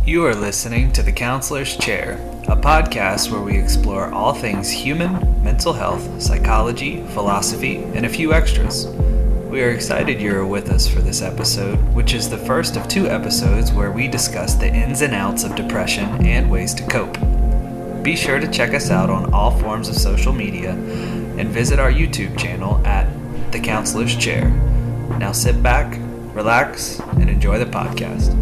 You are listening to The Counselor's Chair, a podcast where we explore all things human, mental health, psychology, philosophy, and a few extras. We are excited you are with us for this episode, which is the first of 2 episodes where we discuss the ins and outs of depression and ways to cope. Be sure to check us out on all forms of social media and visit our YouTube channel at The Counselor's Chair. Now sit back, relax, and enjoy the podcast.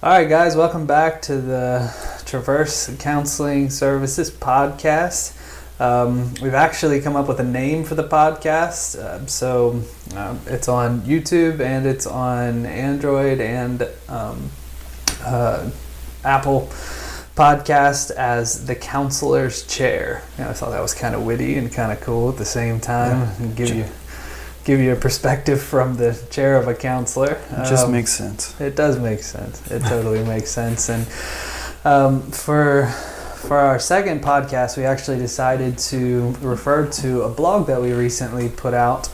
Alright guys, welcome back to the Traverse Counseling Services podcast. We've actually come up with a name for the podcast. It's on YouTube and it's on Android and Apple Podcast as The Counselor's Chair. I thought that was kind of witty and kind of cool at the same time. And give you a perspective from the chair of a counselor. It just makes sense. It does make sense. It totally makes sense. And for our second podcast, we actually decided to refer to a blog that we recently put out.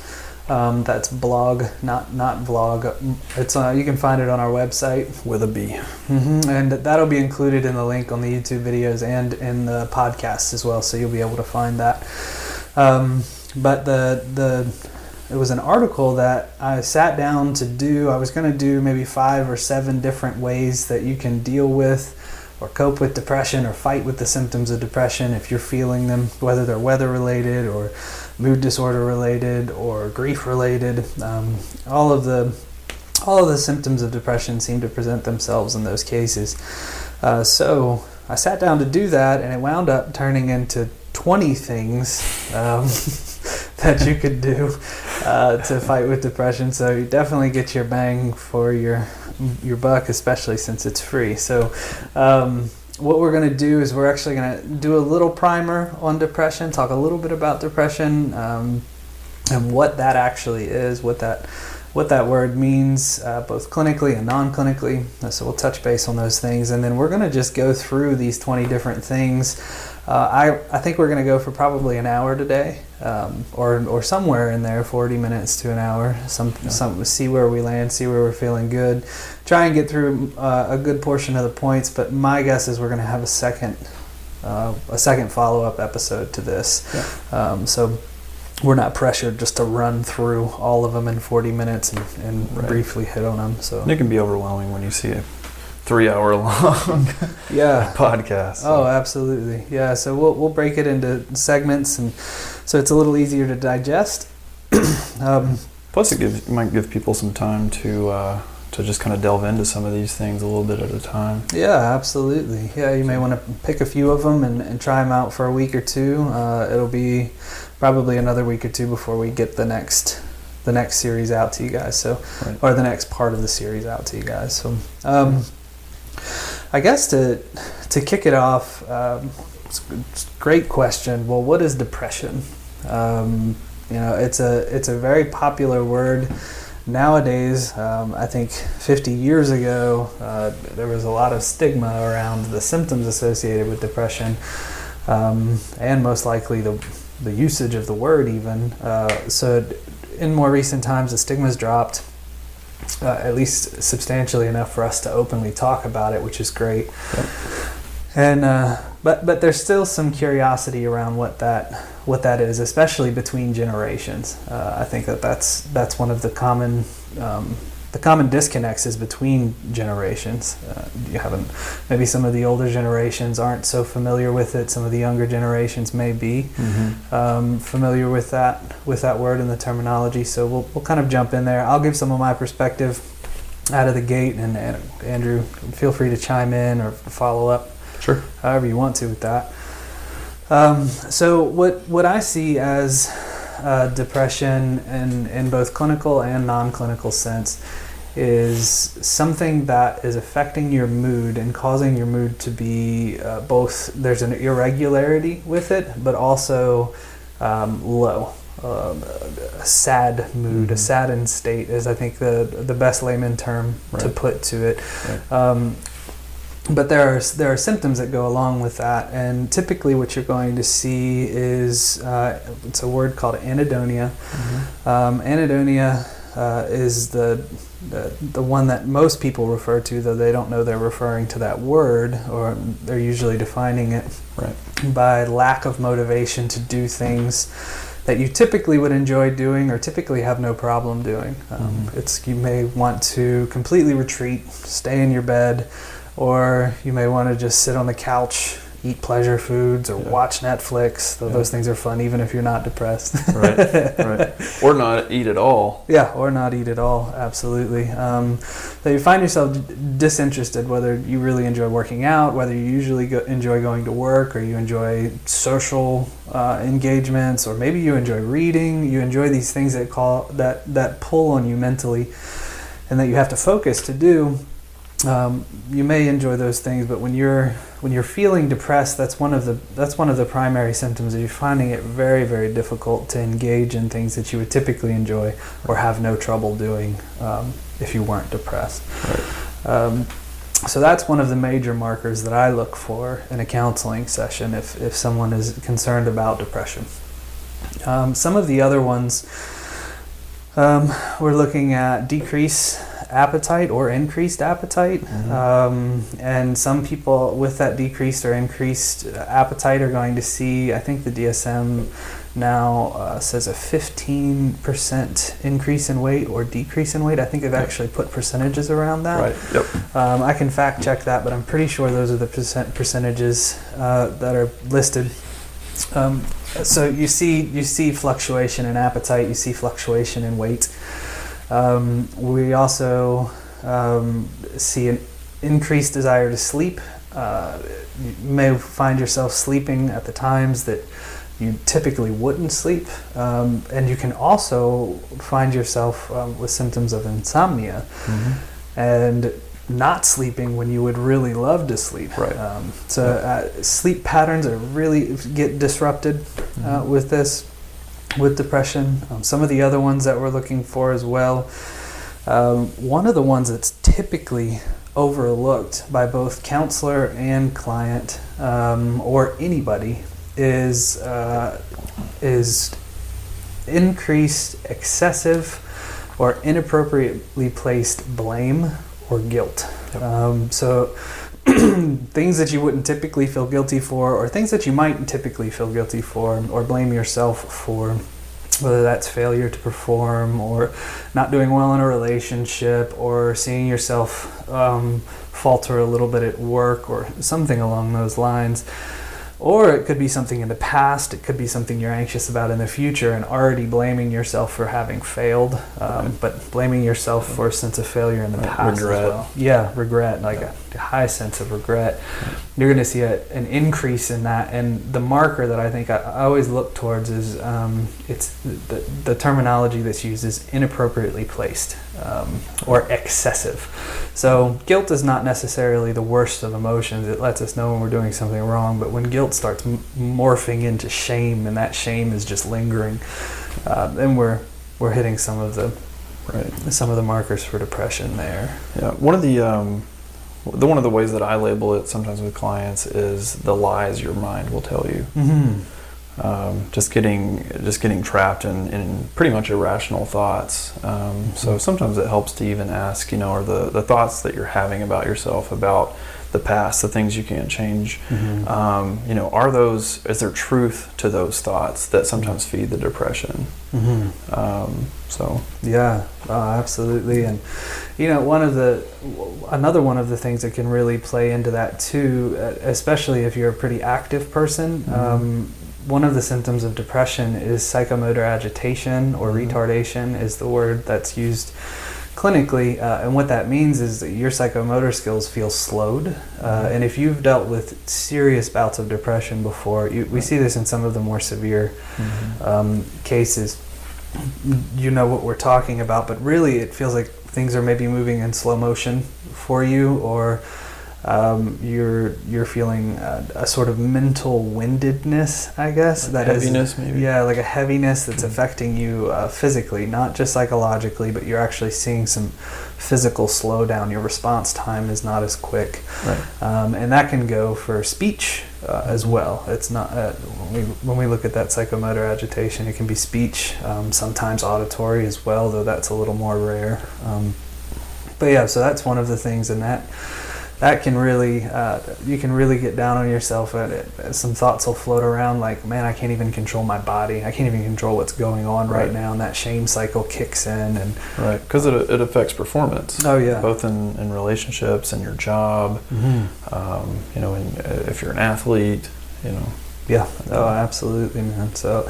That's blog, not vlog. It's you can find it on our website with a B. Mm-hmm. And that'll be included in the link on the YouTube videos and in the podcast as well. So you'll be able to find that. It was an article that I sat down to do. I was going to do maybe 5 or 7 different ways that you can deal with or cope with depression or fight with the symptoms of depression if you're feeling them, whether they're weather related or mood disorder related or grief related. All of the symptoms of depression seem to present themselves in those cases. So I sat down to do that, and it wound up turning into 20 things that you could do to fight with depression. So you definitely get your bang for your buck, especially since it's free. So what we're going to do is we're actually going to do a little primer on depression, talk a little bit about depression and what that actually is, what that word means, both clinically and non-clinically. So we'll touch base on those things, and then we're going to just go through these 20 different things. I think we're going to go for probably an hour today, or somewhere in there, 40 minutes to an hour. See where we land, see where we're feeling good. Try and get through a good portion of the points, but my guess is we're going to have a second follow-up episode to this. Yeah. So we're not pressured just to run through all of them in 40 minutes and briefly hit on them. So it can be overwhelming when you see a 3-hour long podcast. So. Oh, absolutely. Yeah, so we'll break it into segments, and so it's a little easier to digest. Plus, it might give people some time to just kind of delve into some of these things a little bit at a time. Yeah, absolutely. Yeah, you may want to pick a few of them and try them out for a week or two. It'll be probably another week or two before we get the next series out to you guys. So, right. Or the next part of the series out to you guys. So, I guess to kick it off, it's a great question. Well, what is depression? It's a very popular word nowadays. I think 50 years ago, there was a lot of stigma around the symptoms associated with depression, and most likely the usage of the word even. So in more recent times, the stigma's dropped. At least substantially enough for us to openly talk about it, which is great. Yep. And but there's still some curiosity around what that is, especially between generations. I think that's one of the common disconnects is between generations. Maybe some of the older generations aren't so familiar with it. Some of the younger generations may be familiar with that word and the terminology. So we'll kind of jump in there. I'll give some of my perspective out of the gate, and Andrew, feel free to chime in or follow up. Sure. However you want to with that. So what I see as depression in both clinical and non-clinical sense is something that is affecting your mood and causing your mood to be both, there's an irregularity with it, but also low. A sad mood, a saddened state is, I think, the best layman term to put to it. Right. But there are symptoms that go along with that, and typically what you're going to see is it's a word called anhedonia. Mm-hmm. Anhedonia is the one that most people refer to, though they don't know they're referring to that word, or they're usually defining it by lack of motivation to do things that you typically would enjoy doing or typically have no problem doing. You may want to completely retreat, stay in your bed, or you may want to just sit on the couch, eat pleasure foods, or watch Netflix. Though those things are fun even if you're not depressed. Right. Or not eat at all. Yeah, or not eat at all, absolutely. So you find yourself disinterested, whether you really enjoy working out, whether you usually enjoy going to work, or you enjoy social engagements, or maybe you enjoy reading. You enjoy these things that pull on you mentally and that you have to focus to do. You may enjoy those things, but when you're feeling depressed, that's one of the primary symptoms. You're finding it very, very difficult to engage in things that you would typically enjoy or have no trouble doing if you weren't depressed. Right. So that's one of the major markers that I look for in a counseling session if someone is concerned about depression. Some of the other ones, we're looking at decrease appetite or increased appetite. And some people with that decreased or increased appetite are going to see, I think the DSM now says a 15% increase in weight or decrease in weight. I think they've actually put percentages around that. Right. Yep. I can fact check that, but I'm pretty sure those are the percentages that are listed. So you see fluctuation in appetite, you see fluctuation in weight. We also see an increased desire to sleep. You may find yourself sleeping at the times that you typically wouldn't sleep. And you can also find yourself with symptoms of insomnia and not sleeping when you would really love to sleep. Right. Sleep patterns are really get disrupted with this. With depression. Some of the other ones that we're looking for as well, one of the ones that's typically overlooked by both counselor and client or anybody is increased excessive or inappropriately placed blame or guilt. So things that you wouldn't typically feel guilty for, or things that you might typically feel guilty for or blame yourself for, whether that's failure to perform or not doing well in a relationship or seeing yourself falter a little bit at work or something along those lines. Or it could be something in the past, it could be something you're anxious about in the future and already blaming yourself for having failed, but blaming yourself for a sense of failure in the past regret. as well. Yeah, regret, like a high sense of regret. You're going to see an increase in that, and the marker that I think I always look towards is it's the terminology that's used is inappropriately placed or excessive. So guilt is not necessarily the worst of emotions. It lets us know when we're doing something wrong, but when guilt starts morphing into shame, and that shame is just lingering, then we're hitting some of the markers for depression there. Yeah, one of the ways that I label it sometimes with clients is the lies your mind will tell you. Just getting trapped in pretty much irrational thoughts. So sometimes it helps to even ask, are the thoughts that you're having about yourself, about the past, the things you can't change, is there truth to those thoughts that sometimes feed the depression? Absolutely. And another one of the things that can really play into that too, especially if you're a pretty active person, one of the symptoms of depression is psychomotor agitation, or retardation is the word that's used clinically, and what that means is that your psychomotor skills feel slowed, and if you've dealt with serious bouts of depression before, we see this in some of the more severe cases, you know what we're talking about, but really it feels like things are maybe moving in slow motion for you, or you're feeling a sort of mental windedness, I guess. Like heaviness, maybe? Yeah, like a heaviness that's affecting you physically, not just psychologically, but you're actually seeing some physical slowdown. Your response time is not as quick. Right. And that can go for speech, as well. It's not when we look at that psychomotor agitation, it can be speech, sometimes auditory as well, though that's a little more rare. But yeah, so that's one of the things, and that can really, you can really get down on yourself. Some thoughts will float around like, man, I can't even control my body. I can't even control what's going on right now. And that shame cycle kicks in. And right, because it affects performance. Oh, yeah. Both in relationships and your job. You know, if you're an athlete, you know. Yeah, oh, absolutely, man. So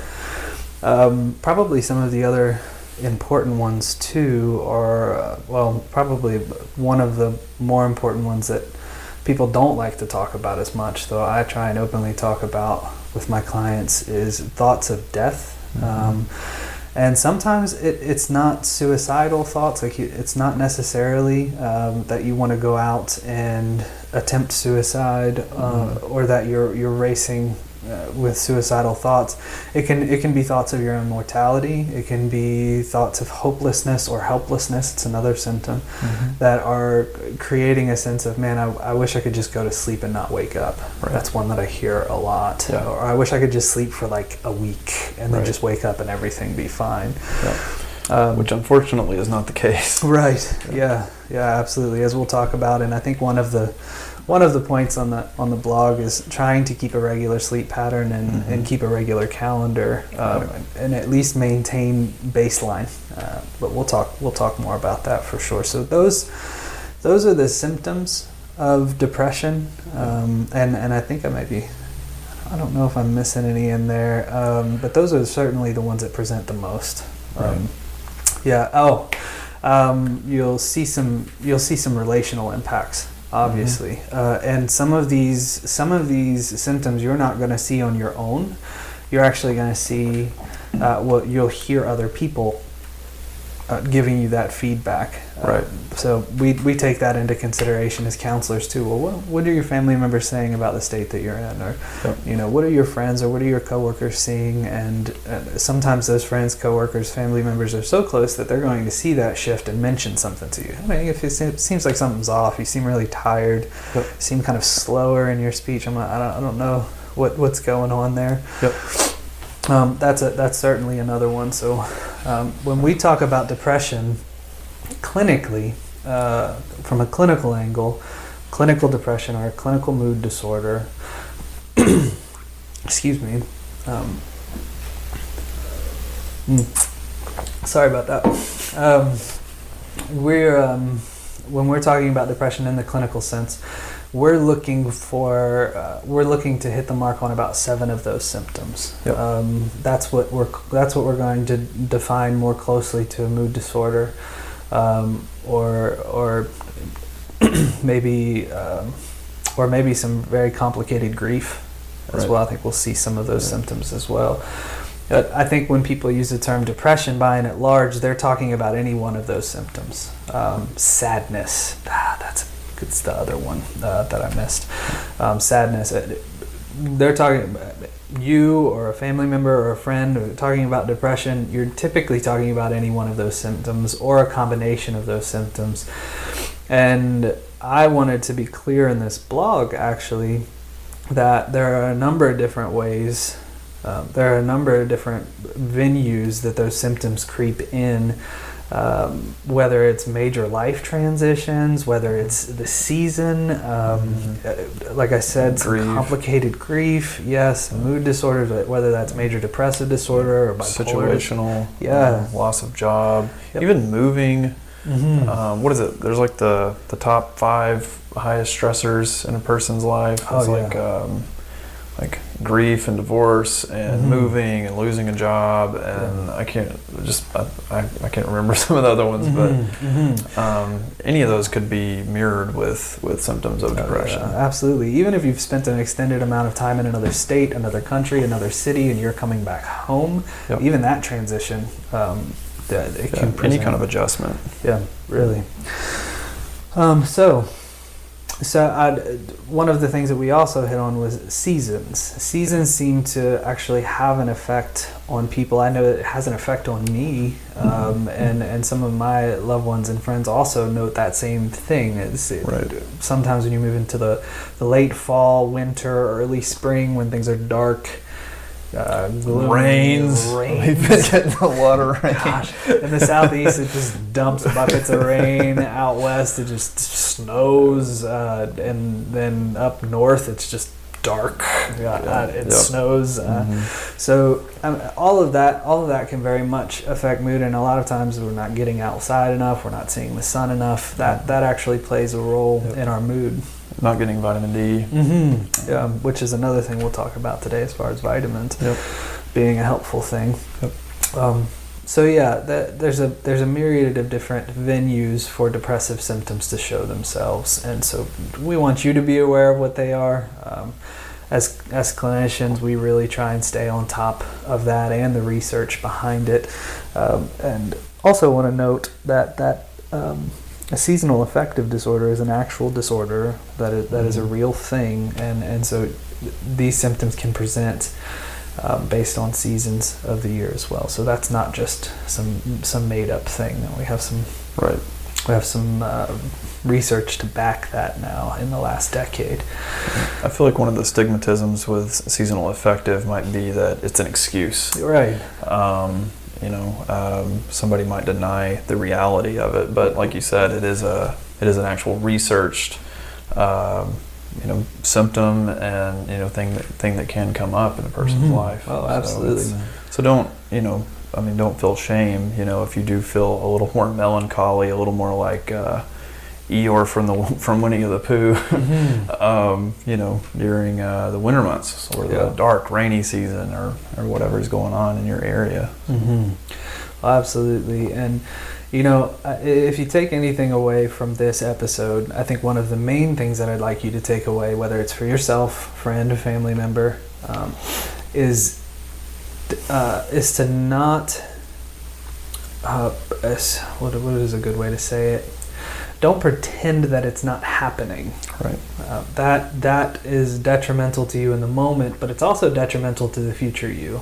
probably some of the other important ones too are probably one of the more important ones that people don't like to talk about as much, though I try and openly talk about with my clients, is thoughts of death. And sometimes it's not suicidal thoughts. Like it's not necessarily that you want to go out and attempt suicide, or that you're racing with suicidal thoughts. It can be thoughts of your own mortality. It can be thoughts of hopelessness or helplessness. It's another symptom that are creating a sense of, man, I wish I could just go to sleep and not wake up. Right. That's one that I hear a lot. Yeah. Or I wish I could just sleep for like a week and then just wake up and everything be fine. Yeah. Which unfortunately is not the case. Right. Yeah, absolutely. As we'll talk about, and I think one of the points on the blog is trying to keep a regular sleep pattern and keep a regular calendar, and at least maintain baseline. But we'll talk more about that for sure. So those are the symptoms of depression, and I think I don't know if I'm missing any in there, but those are certainly the ones that present the most. You'll see some relational impacts, obviously, and some of these symptoms you're not going to see on your own. You're actually going to see you'll hear other people giving you that feedback. Right. So we take that into consideration as counselors too. Well, what are your family members saying about the state that you're in, or what are your friends or what are your coworkers seeing? And sometimes those friends, coworkers, family members are so close that they're going to see that shift and mention something to you. I mean, if it seems like something's off, you seem really tired, you seem kind of slower in your speech. I don't know what's going on there. Yep. That's certainly another one. So when we talk about depression clinically, from a clinical angle, clinical depression or a clinical mood disorder, excuse me, sorry about that. When we're talking about depression in the clinical sense, we're looking to hit the mark on about 7 of those symptoms. Yep. That's what we're going to define more closely to a mood disorder, or maybe some very complicated grief as well. I think we'll see some of those symptoms as well. I think when people use the term depression by and at large, they're talking about any one of those symptoms. Sadness, that's the other one that I missed. Sadness, they're talking about you or a family member or a friend talking about depression. You're typically talking about any one of those symptoms or a combination of those symptoms. And I wanted to be clear in this blog, actually, that there are a number of different ways. There are a number of different venues that those symptoms creep in, whether it's major life transitions, whether it's the season, like I said, some complicated grief, mood disorders, whether that's major depressive disorder or bipolar. Situational, loss of job, even moving. What is it? There's like the top 5 highest stressors in a person's life. It's like grief and divorce and moving and losing a job, and I can't remember some of the other ones, but any of those could be mirrored with symptoms of depression. Absolutely. Even if you've spent an extended amount of time in another state, another country, another city, and you're coming back home, even that transition, it can present any kind of adjustment. Yeah, really. So One of the things that we also hit on was seasons. Seasons seem to actually have an effect on people. I know it has an effect on me, and some of my loved ones and friends also note that same thing. Sometimes when you move into the late fall, winter, early spring, when things are dark, rains. We've been getting a lot of rain. Gosh, in the southeast, it just dumps buckets of rain. Out west, it just snows, and then up north, it's just dark. It snows. So all of that can very much affect mood, and a lot of times we're not getting outside enough. We're not seeing the sun enough. That actually plays a role in our mood. Not getting vitamin D. Which is another thing we'll talk about today as far as vitamins being a helpful thing. There's a myriad of different venues for depressive symptoms to show themselves, and so we want you to be aware of what they are. As clinicians, we really try and stay on top of that and the research behind it, and also want to note that a seasonal affective disorder is an actual disorder that is a real thing, and so these symptoms can present based on seasons of the year as well. So that's not just some made up thing. We have some research to back that now in the last decade. I feel like one of the stigmatisms with seasonal affective might be that it's an excuse. Right. Somebody might deny the reality of it, but like you said, it is an actual researched symptom and thing that can come up in a person's life. Oh, absolutely. So don't feel shame if you do feel a little more melancholy, a little more like Eeyore from Winnie the Pooh, during the winter months or the dark, rainy season or whatever's going on in your area. Absolutely. And, if you take anything away from this episode, I think one of the main things that I'd like you to take away, whether it's for yourself, friend, family member, is to not, what is a good way to say it? Don't pretend that it's not happening. Right. That is detrimental to you in the moment, but it's also detrimental to the future you,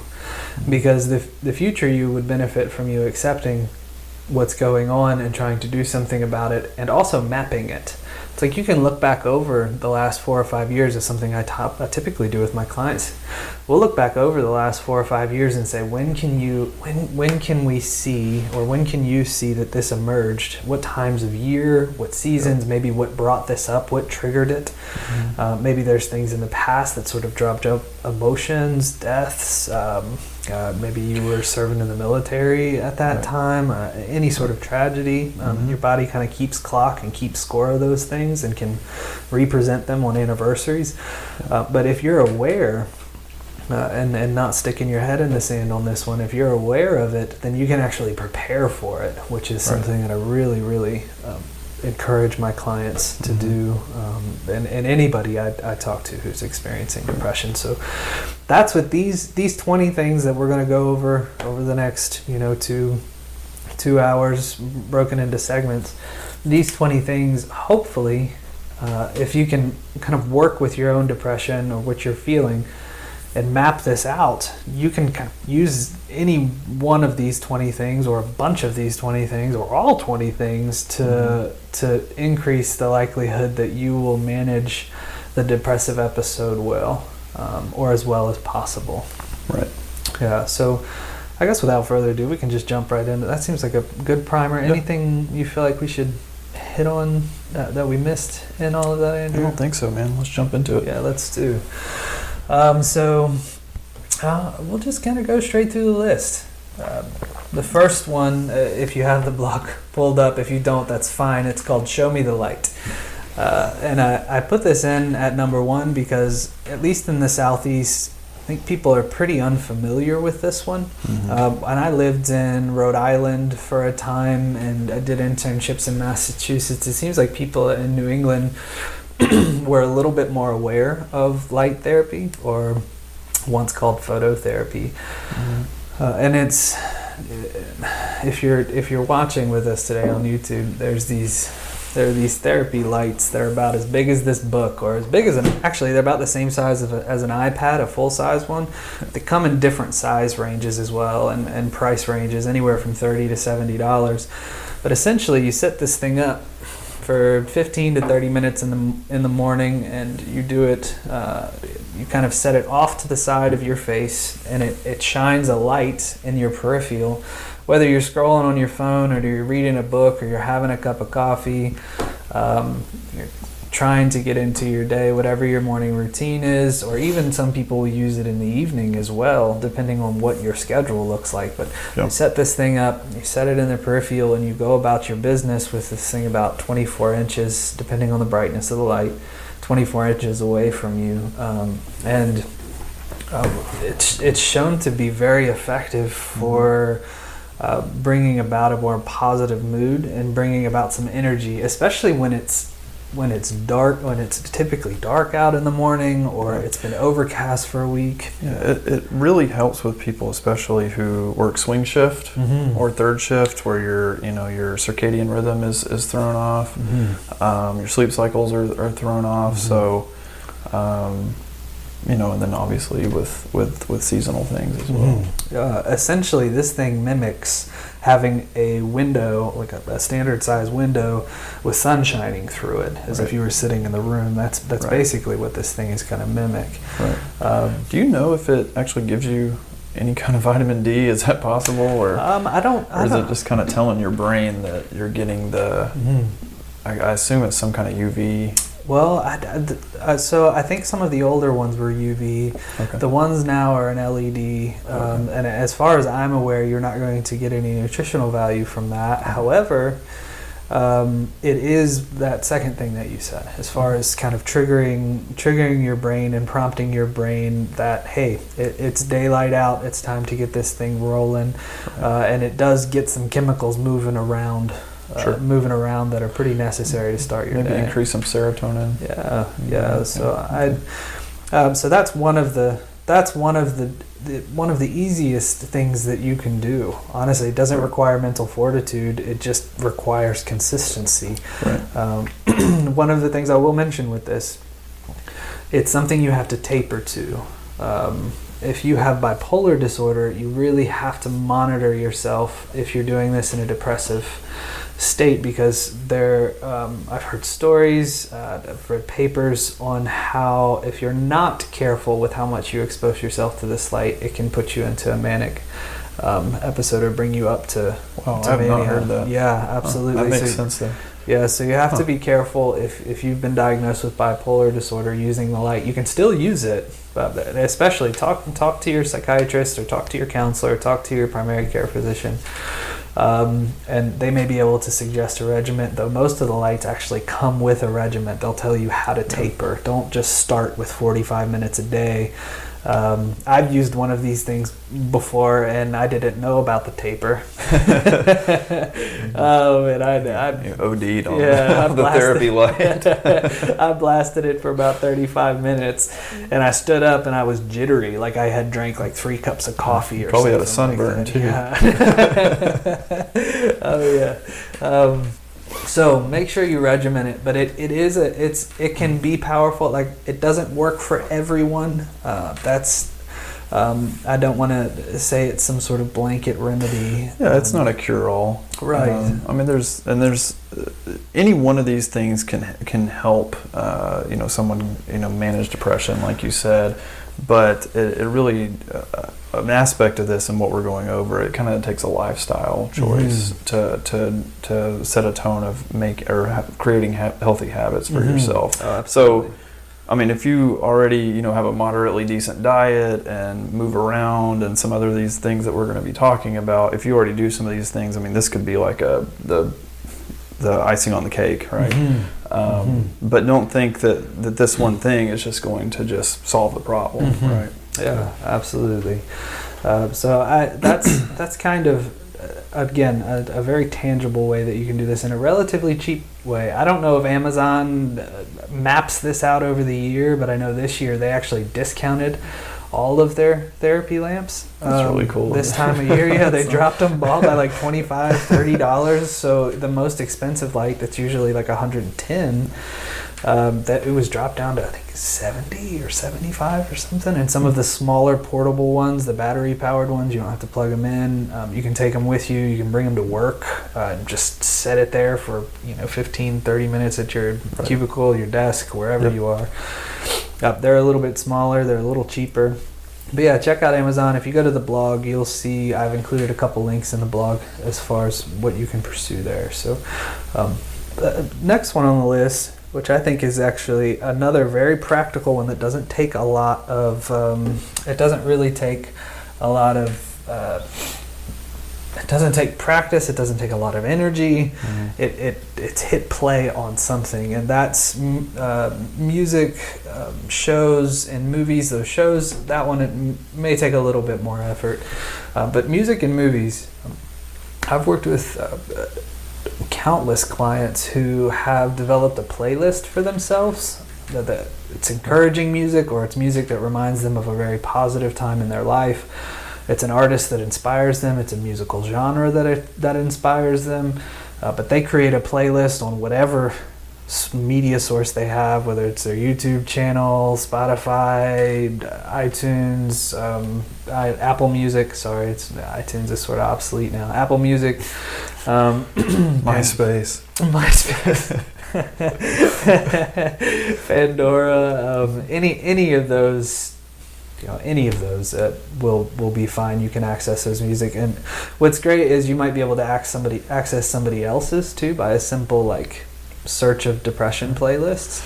because the future you would benefit from you accepting what's going on and trying to do something about it, and also mapping it. It's like you can look back over the last 4 or 5 years. Is something I typically do with my clients. We'll look back over the last 4 or 5 years and say, when can we see, or when can you see that this emerged? What times of year, what seasons, maybe what brought this up, what triggered it? Maybe there's things in the past that sort of dropped up emotions, deaths, maybe you were serving in the military at that time, any sort of tragedy. Your body kind of keeps clock and keeps score of those things and can represent them on anniversaries. But if you're aware, and not sticking your head in the sand on this one, if you're aware of it, then you can actually prepare for it, which is something that I really, really encourage my clients to do, and anybody I talk to who's experiencing depression. So that's what these 20 things that we're going to go over the next 2 hours broken into segments. These 20 things, hopefully, if you can kind of work with your own depression or what you're feeling and map this out, you can kind of use any one of these 20 things or a bunch of these 20 things or all 20 things to increase the likelihood that you will manage the depressive episode well, or as well as possible. Right. Yeah, so I guess without further ado, we can just jump right into that. Seems like a good primer. Anything you feel like we should hit on that we missed in all of that, Andrew? I don't think so, man. Let's jump into it. Yeah, let's do. We'll just kind of go straight through the list. The first one, if you have the blog pulled up, if you don't, that's fine. It's called Show Me the Light. And I put this in at number 1 because, at least in the Southeast, I think people are pretty unfamiliar with this one. And I lived in Rhode Island for a time, and I did internships in Massachusetts. It seems like people in New England were a little bit more aware of light therapy, or once called phototherapy. And it's, if you're watching with us today on YouTube, there's There are these therapy lights that are about as big as this book, or as big as actually they're about the same size as an iPad, a full-size one. They come in different size ranges as well, and price ranges, anywhere from $30 to $70. But essentially, you set this thing up for 15 to 30 minutes in the morning, and you do it, you kind of set it off to the side of your face, and it shines a light in your peripheral. Whether you're scrolling on your phone, or you're reading a book, or you're having a cup of coffee, you're trying to get into your day, whatever your morning routine is, or even some people will use it in the evening as well, depending on what your schedule looks like. But you set this thing up, you set it in the peripheral, and you go about your business with this thing about 24 inches, depending on the brightness of the light, 24 inches away from you. It's shown to be very effective for bringing about a more positive mood and bringing about some energy, especially when it's dark, when it's typically dark out in the morning, or it's been overcast for a week. Yeah, it really helps with people, especially who work swing shift or third shift, where your circadian rhythm is thrown off, your sleep cycles are thrown off. So, and then obviously with seasonal things as well. Essentially, this thing mimics having a window, like a standard size window with sun shining through it, as if you were sitting in the room. That's basically what this thing is going to mimic. Do you know if it actually gives you any kind of vitamin D? Is that possible, or or is it just kind of telling your brain that you're getting the? I assume it's some kind of UV. Well, so I think some of the older ones were UV. The ones now are an LED. And as far as I'm aware, you're not going to get any nutritional value from that. However, it is that second thing that you said, as far as kind of triggering your brain and prompting your brain that, hey, it's daylight out, it's time to get this thing rolling. And it does get some chemicals moving around that are pretty necessary to start your day. Maybe increase some serotonin. So that's one of the easiest things that you can do. Honestly, it doesn't require mental fortitude. It just requires consistency. One of the things I will mention with this, it's something you have to taper to. If you have bipolar disorder, you really have to monitor yourself if you're doing this in a depressive state, because I've heard stories, I've read papers on how if you're not careful with how much you expose yourself to this light, it can put you into a manic episode or bring you up to I've not heard that. Yeah, absolutely. That makes sense then. Yeah, so you have to be careful if you've been diagnosed with bipolar disorder using the light. You can still use it, but especially talk to your psychiatrist, or talk to your counselor, or talk to your primary care physician. And they may be able to suggest a regimen, though most of the lights actually come with a regimen. They'll tell you how to taper. Don't just start with 45 minutes a day. I've used one of these things before, and I didn't know about the taper. And I OD'd on the therapy light. I blasted it for about 35 minutes, and I stood up and I was jittery, like I had drank like 3 cups of coffee or probably something. Probably had a sunburn too. Oh yeah. So make sure you regiment it, but it can be powerful. Like, it doesn't work for everyone. I don't want to say it's some sort of blanket remedy. Yeah, it's not a cure-all. Right. I mean, there's any one of these things can help someone manage depression, like you said. But it really, an aspect of this and what we're going over, it kind of takes a lifestyle choice to set a tone of creating healthy habits for yourself. Oh, absolutely. So, I mean, if you already have a moderately decent diet and move around and some other these things that we're going to be talking about, if you already do some of these things, I mean, this could be like the icing on the cake, right? But don't think that this one thing is just going to just solve the problem, right? Yeah, absolutely. So that's kind of, again, a very tangible way that you can do this in a relatively cheap way. I don't know if Amazon maps this out over the year, but I know this year they actually discounted all of their therapy lamps. That's really cool. This time of year, yeah, they dropped them all by like $25, $30. So the most expensive light that's usually like $110, that it was dropped down to I think 70 or 75 or something. And some of the smaller portable ones, the battery powered ones, you don't have to plug them in. You can take them with you. You can bring them to work. Just set it there for 15, 30 minutes at your cubicle, your desk, wherever you are. They're a little bit smaller. They're a little cheaper. But yeah, check out Amazon. If you go to the blog, you'll see I've included a couple links in the blog as far as what you can pursue there. So the next one on the list, which I think is actually another very practical one that doesn't take a lot of, it doesn't take practice, it doesn't take a lot of energy. It's hit play on something, and that's music, shows and movies. Those shows, that one, it may take a little bit more effort, but music and movies, I've worked with countless clients who have developed a playlist for themselves. That it's encouraging music, or it's music that reminds them of a very positive time in their life. It's an artist that inspires them. It's a musical genre that inspires them. But they create a playlist on whatever media source they have, whether it's their YouTube channel, Spotify, iTunes, Apple Music. Sorry, iTunes is sort of obsolete now. Apple Music, MySpace, Pandora, any of those. Any of those will be fine. You can access those music, and what's great is you might be able to access somebody else's too by a simple like search of depression playlists,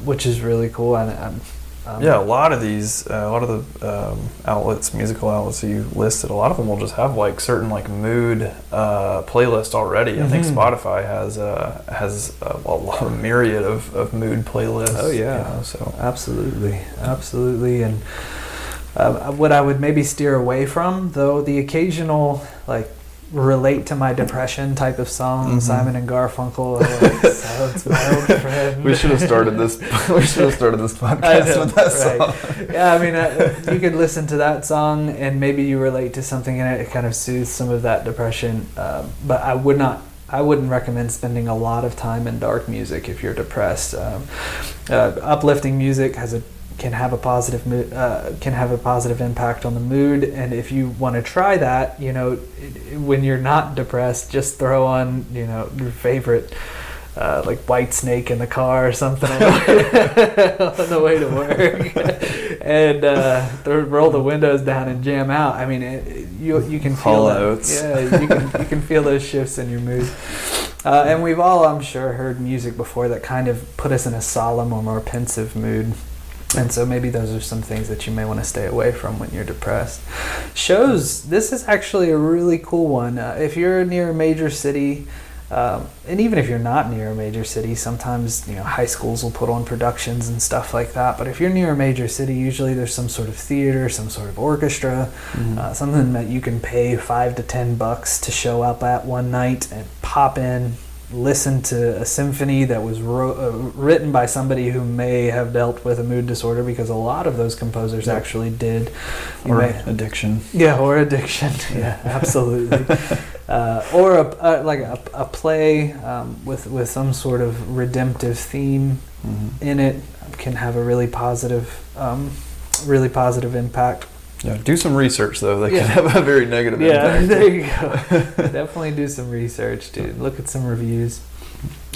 which is really cool. And a lot of these, the musical outlets that you listed, a lot of them will just have like certain like mood playlist already. I think Spotify has a myriad of mood playlists. Oh yeah, so absolutely, and what I would maybe steer away from, though, the occasional like relate to my depression type of song, Simon and Garfunkel, Silence My Old Friend. We should have started this podcast with that song. Yeah, I mean, you could listen to that song and maybe you relate to something in it. It kind of soothes some of that depression. But I wouldn't recommend spending a lot of time in dark music if you're depressed. Uplifting music can have a positive impact on the mood, and if you want to try that, when you're not depressed, just throw on your favorite like White Snake in the car or something on the way to work, and roll the windows down and jam out. I mean, you can feel that. Yeah, you can feel those shifts in your mood. And we've all, I'm sure, heard music before that kind of put us in a solemn or more pensive mood. And so maybe those are some things that you may want to stay away from when you're depressed. Shows, this is actually a really cool one. If you're near a major city, and even if you're not near a major city, sometimes high schools will put on productions and stuff like that. But if you're near a major city, usually there's some sort of theater, some sort of orchestra, something that you can pay $5 to $10 to show up at one night and pop in, listen to a symphony that was written by somebody who may have dealt with a mood disorder, because a lot of those composers actually did. Addiction. Yeah, or addiction. Yeah, absolutely. Or a play with some sort of redemptive theme in it can have a really positive impact. Yeah, do some research though. They can have a very negative impact. Yeah, there you go. Definitely do some research, dude. Look at some reviews.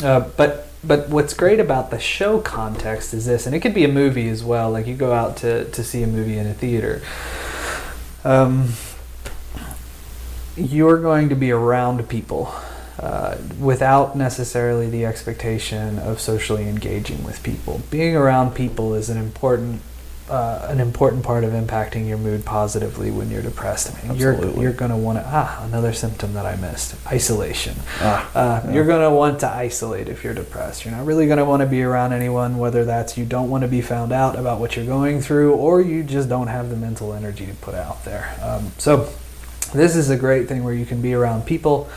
But what's great about the show context is this, and it could be a movie as well. Like you go out to see a movie in a theater. You're going to be around people without necessarily the expectation of socially engaging with people. Being around people is an important part of impacting your mood positively when you're depressed. I mean, you're going to want to, another symptom that I missed, isolation. You're going to want to isolate if you're depressed. You're not really going to want to be around anyone, whether that's you don't want to be found out about what you're going through, or you just don't have the mental energy to put out there. So this is a great thing where you can be around people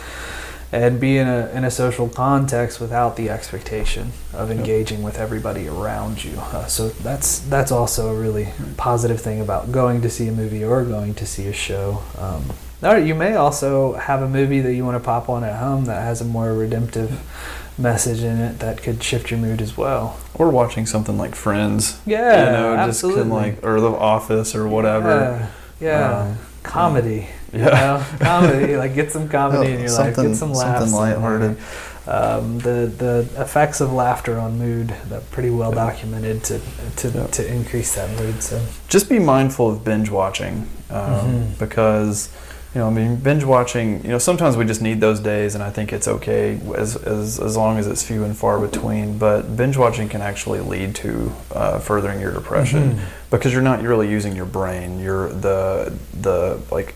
and be in a social context without the expectation of engaging with everybody around you. So that's also a really positive thing about going to see a movie or going to see a show. You may also have a movie that you want to pop on at home that has a more redemptive message in it that could shift your mood as well. Or watching something like Friends. Yeah, absolutely. Just kind of or The Office or whatever. Yeah. Comedy. Yeah. Comedy. Like, get some comedy in your life. Get some laughs. Something lighthearted. The effects of laughter on mood, that pretty well documented to increase that mood. So just be mindful of binge watching, because binge watching, sometimes we just need those days, and I think it's okay as long as it's few and far between. But binge watching can actually lead to furthering your depression, because you're not really using your brain. You're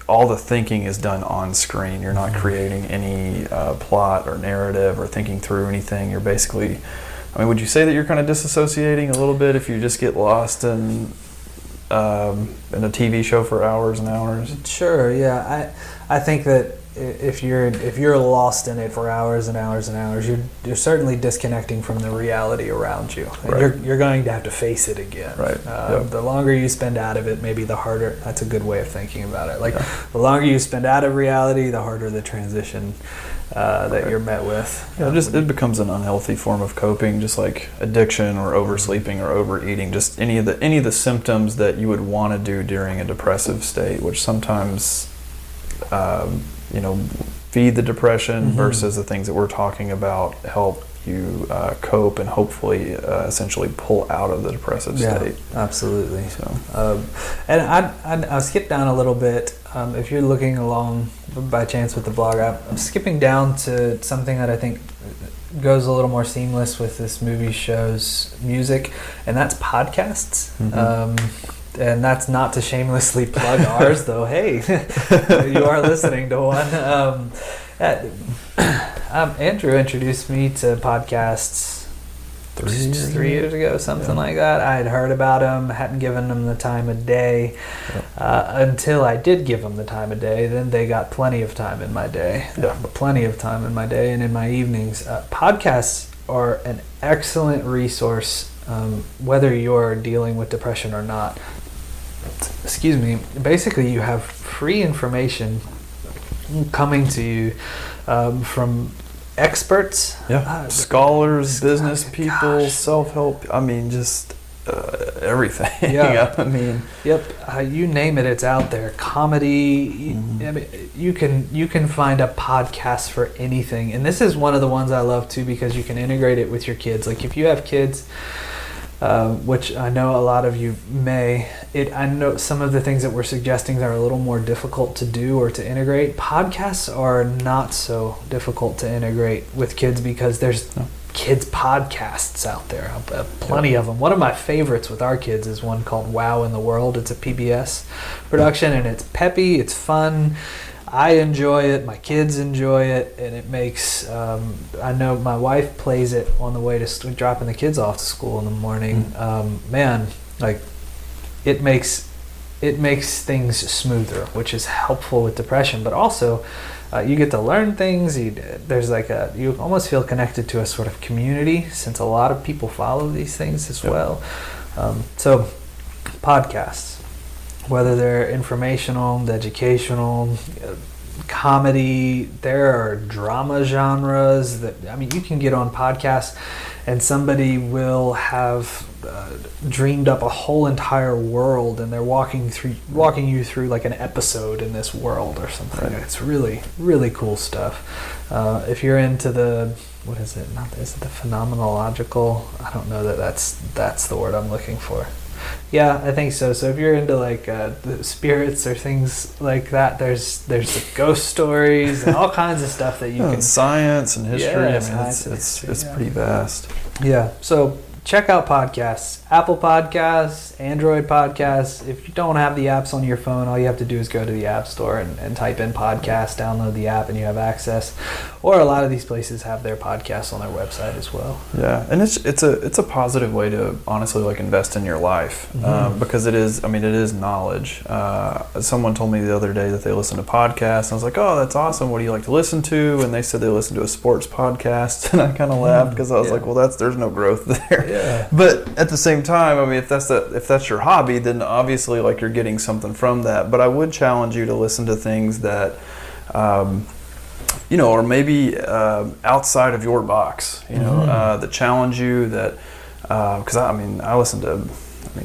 all the thinking is done on screen. You're not creating any plot or narrative or thinking through anything. You're basically, would you say that you're kind of disassociating a little bit if you just get lost in a TV show for hours and hours? Sure, yeah. I think that if you're lost in it for hours and hours and hours, you're certainly disconnecting from the reality around you. And you're going to have to face it again. Right. The longer you spend out of it, maybe the harder. That's a good way of thinking about it. The longer you spend out of reality, the harder the transition that you're met with. It becomes an unhealthy form of coping, just like addiction or oversleeping or overeating. Just any of the symptoms that you would want to do during a depressive state, which sometimes feed the depression, versus the things that we're talking about help you cope and hopefully essentially pull out of the depressive state. Absolutely. So, and I'll skip down a little bit. If you're looking along by chance with the blog, I'm skipping down to something that I think goes a little more seamless with this movie show's music, and that's podcasts. And that's not to shamelessly plug ours, though. Hey, you are listening to one. Andrew introduced me to podcasts 3 years ago, something like that. I had heard about them, hadn't given them the time of day until I did give them the time of day. Then they got plenty of time in my day, plenty of time in my day and in my evenings. Podcasts are an excellent resource, whether you're dealing with depression or not. Excuse me. Basically, you have free information coming to you from experts, scholars, business people, self-help. Just everything. You name it, it's out there. Comedy. You can find a podcast for anything, and this is one of the ones I love too, because you can integrate it with your kids. Like, if you have kids, which I know a lot of you may, I know some of the things that we're suggesting are a little more difficult to do or to integrate. Podcasts are not so difficult to integrate with kids, because there's kids podcasts out there, plenty of them. One of my favorites with our kids is one called Wow in the World. It's a PBS production, and it's peppy, it's fun. I enjoy it, my kids enjoy it, and it makes, I know my wife plays it on the way to dropping the kids off to school in the morning. It makes things smoother, which is helpful with depression, but also you get to learn things. You almost feel connected to a sort of community, since a lot of people follow these things as well. So podcasts, whether they're informational, educational, comedy, there are drama genres that, you can get on podcasts and somebody will have dreamed up a whole entire world, and they're walking you through like an episode in this world or something. It's really, really cool stuff. If you're into the, is it the phenomenological? I don't know that's the word I'm looking for. Yeah, I think so. So if you're into the spirits or things like that, there's the ghost stories and all kinds of stuff that you can. Science and history. It's It's pretty vast. Yeah. So check out podcasts. Apple Podcasts, Android Podcasts. If you don't have the apps on your phone, all you have to do is go to the App Store and type in podcast, download the app, and you have access. Or a lot of these places have their podcasts on their website as well. Yeah, and it's a positive way to honestly like invest in your life, because it is knowledge. Someone told me the other day that they listen to podcasts, and I was like, oh, that's awesome. What do you like to listen to? And they said they listen to a sports podcast, and I kind of laughed because I was like, well, there's no growth there. Yeah. But at the same time, I mean, if that's your hobby, then obviously like you're getting something from that. But I would challenge you to listen to things that, or maybe outside of your box, that challenge you. That because I listen to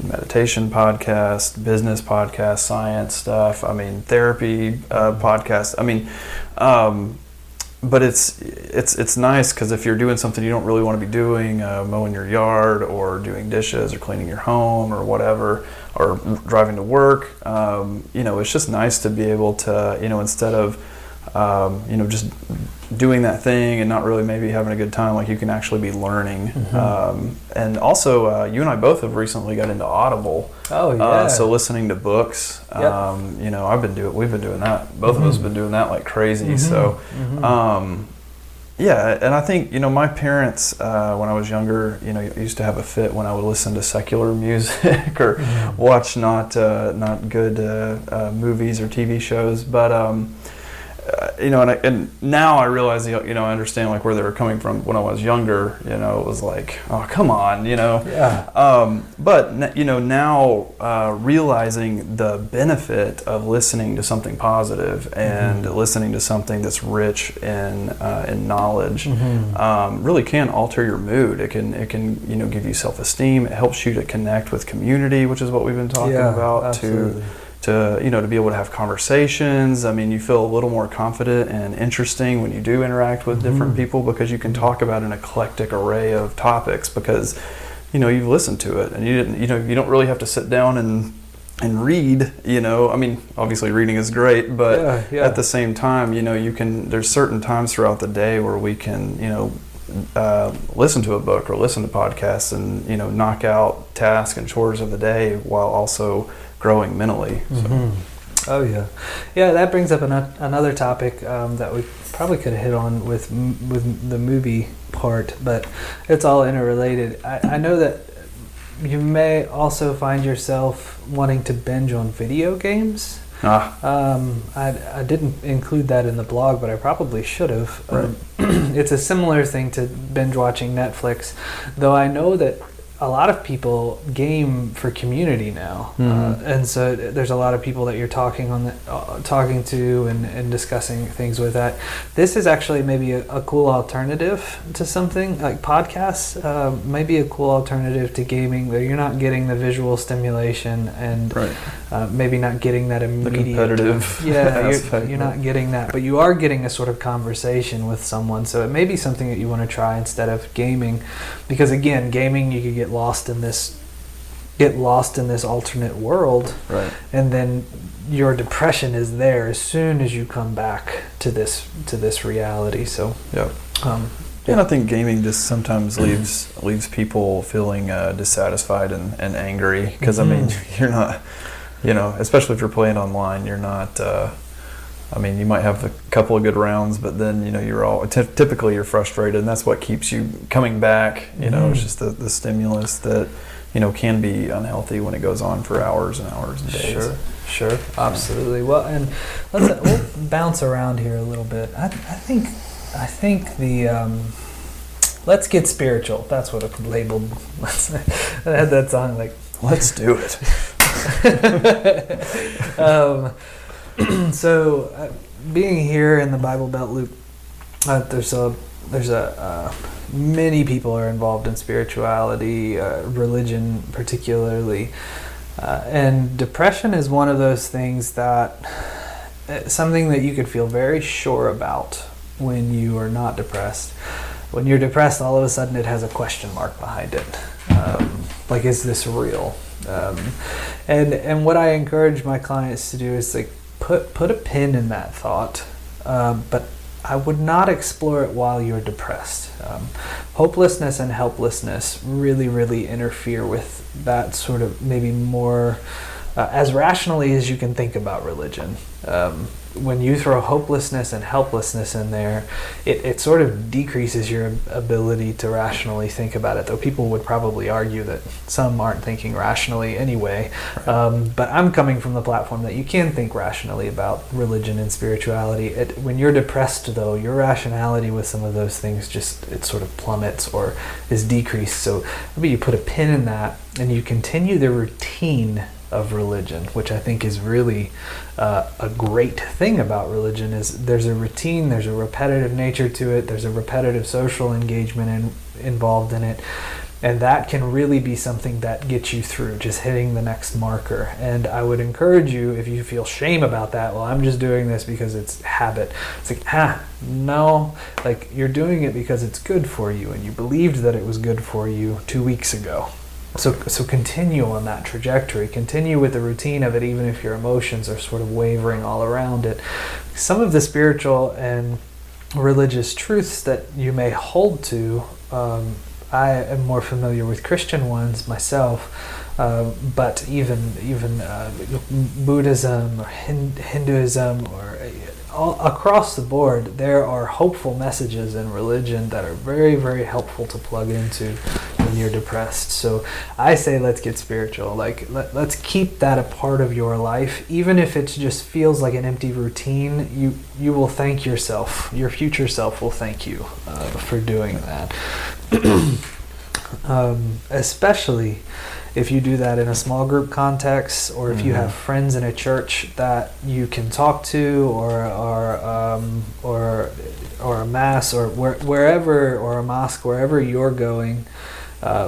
meditation podcasts, business podcasts, science stuff. Therapy podcasts. But it's nice because if you're doing something you don't really want to be doing, mowing your yard or doing dishes or cleaning your home or whatever, or driving to work, it's just nice to be able to, instead of, just doing that thing and not really maybe having a good time, like you can actually be learning. And also, you and I both have recently got into Audible. Oh yeah. So listening to books, Yep. we've been doing that. Both of us have been doing that like crazy. So, yeah, and I think, my parents, when I was younger, used to have a fit when I would listen to secular music or watch not good movies or TV shows. But, and now I realize, I understand like where they were coming from. When I was younger, it was like, oh, come on, Yeah. But, now realizing the benefit of listening to something positive and listening to something that's rich in knowledge, really can alter your mood. It can, give you self-esteem. It helps you to connect with community, which is what we've been talking about. Absolutely. To be able to have conversations. You feel a little more confident and interesting when you do interact with different people, because you can talk about an eclectic array of topics because, you've listened to it, and you don't really have to sit down and read, obviously reading is great, but at the same time, there's certain times throughout the day where we can, listen to a book or listen to podcasts and, knock out tasks and chores of the day while also growing mentally. So. Oh yeah, that brings up another topic that we probably could have hit on with the movie part, but it's all interrelated. I know that you may also find yourself wanting to binge on video games. I didn't include that in the blog, but I probably should have. Right. It's a similar thing to binge watching Netflix, though I know that a lot of people game for community now, and so there's a lot of people that you're talking to and discussing things with. That this is actually maybe a cool alternative to something like podcasts. Maybe a cool alternative to gaming, where you're not getting the visual stimulation and maybe not getting that immediate, the competitive you're not getting that, but you are getting a sort of conversation with someone. So it may be something that you want to try instead of gaming, because again, gaming, you could get lost in this alternate world, and then your depression is there as soon as you come back to this reality. So and I think gaming just sometimes leaves people feeling dissatisfied and angry, because you're not, especially if you're playing online, you're not you might have a couple of good rounds, but then, you're typically you're frustrated, and that's what keeps you coming back. It's just the stimulus that, can be unhealthy when it goes on for hours and hours and days. Sure, absolutely. Well, and we'll bounce around here a little bit. I think the let's get spiritual. That's what it labeled. I had that song like, let's do it. So, being here in the Bible Belt Loop, there's many people are involved in spirituality, religion particularly, and depression is one of those things that something that you could feel very sure about when you are not depressed. When you're depressed, all of a sudden it has a question mark behind it. Like, is this real? And what I encourage my clients to do is like put a pin in that thought, but I would not explore it while you're depressed. Hopelessness and helplessness really, really interfere with that sort of maybe more as rationally as you can think about religion. When you throw hopelessness and helplessness in there, it sort of decreases your ability to rationally think about it, though people would probably argue that some aren't thinking rationally anyway. But I'm coming from the platform that you can think rationally about religion and spirituality. When you're depressed, though, your rationality with some of those things it sort of plummets or is decreased. So maybe you put a pin in that and you continue the routine of religion, which I think is really a great thing about religion. Is there's a routine, there's a repetitive nature to it, there's a repetitive social engagement involved in it, and that can really be something that gets you through just hitting the next marker. And I would encourage you, if you feel shame about that, well, I'm just doing this because it's habit, it's like, no, like you're doing it because it's good for you and you believed that it was good for you 2 weeks ago. So continue on that trajectory. Continue with the routine of it, even if your emotions are sort of wavering all around it. Some of the spiritual and religious truths that you may hold to, I am more familiar with Christian ones myself, but even Buddhism or Hinduism or all across the board, there are hopeful messages in religion that are very, very helpful to plug into when you're depressed. So I say let's get spiritual. Like let's keep that a part of your life, even if it just feels like an empty routine. You will thank yourself. Your future self will thank you for doing that. Especially if you do that in a small group context, or if you have friends in a church that you can talk to, or a mass, or wherever, or a mosque, wherever you're going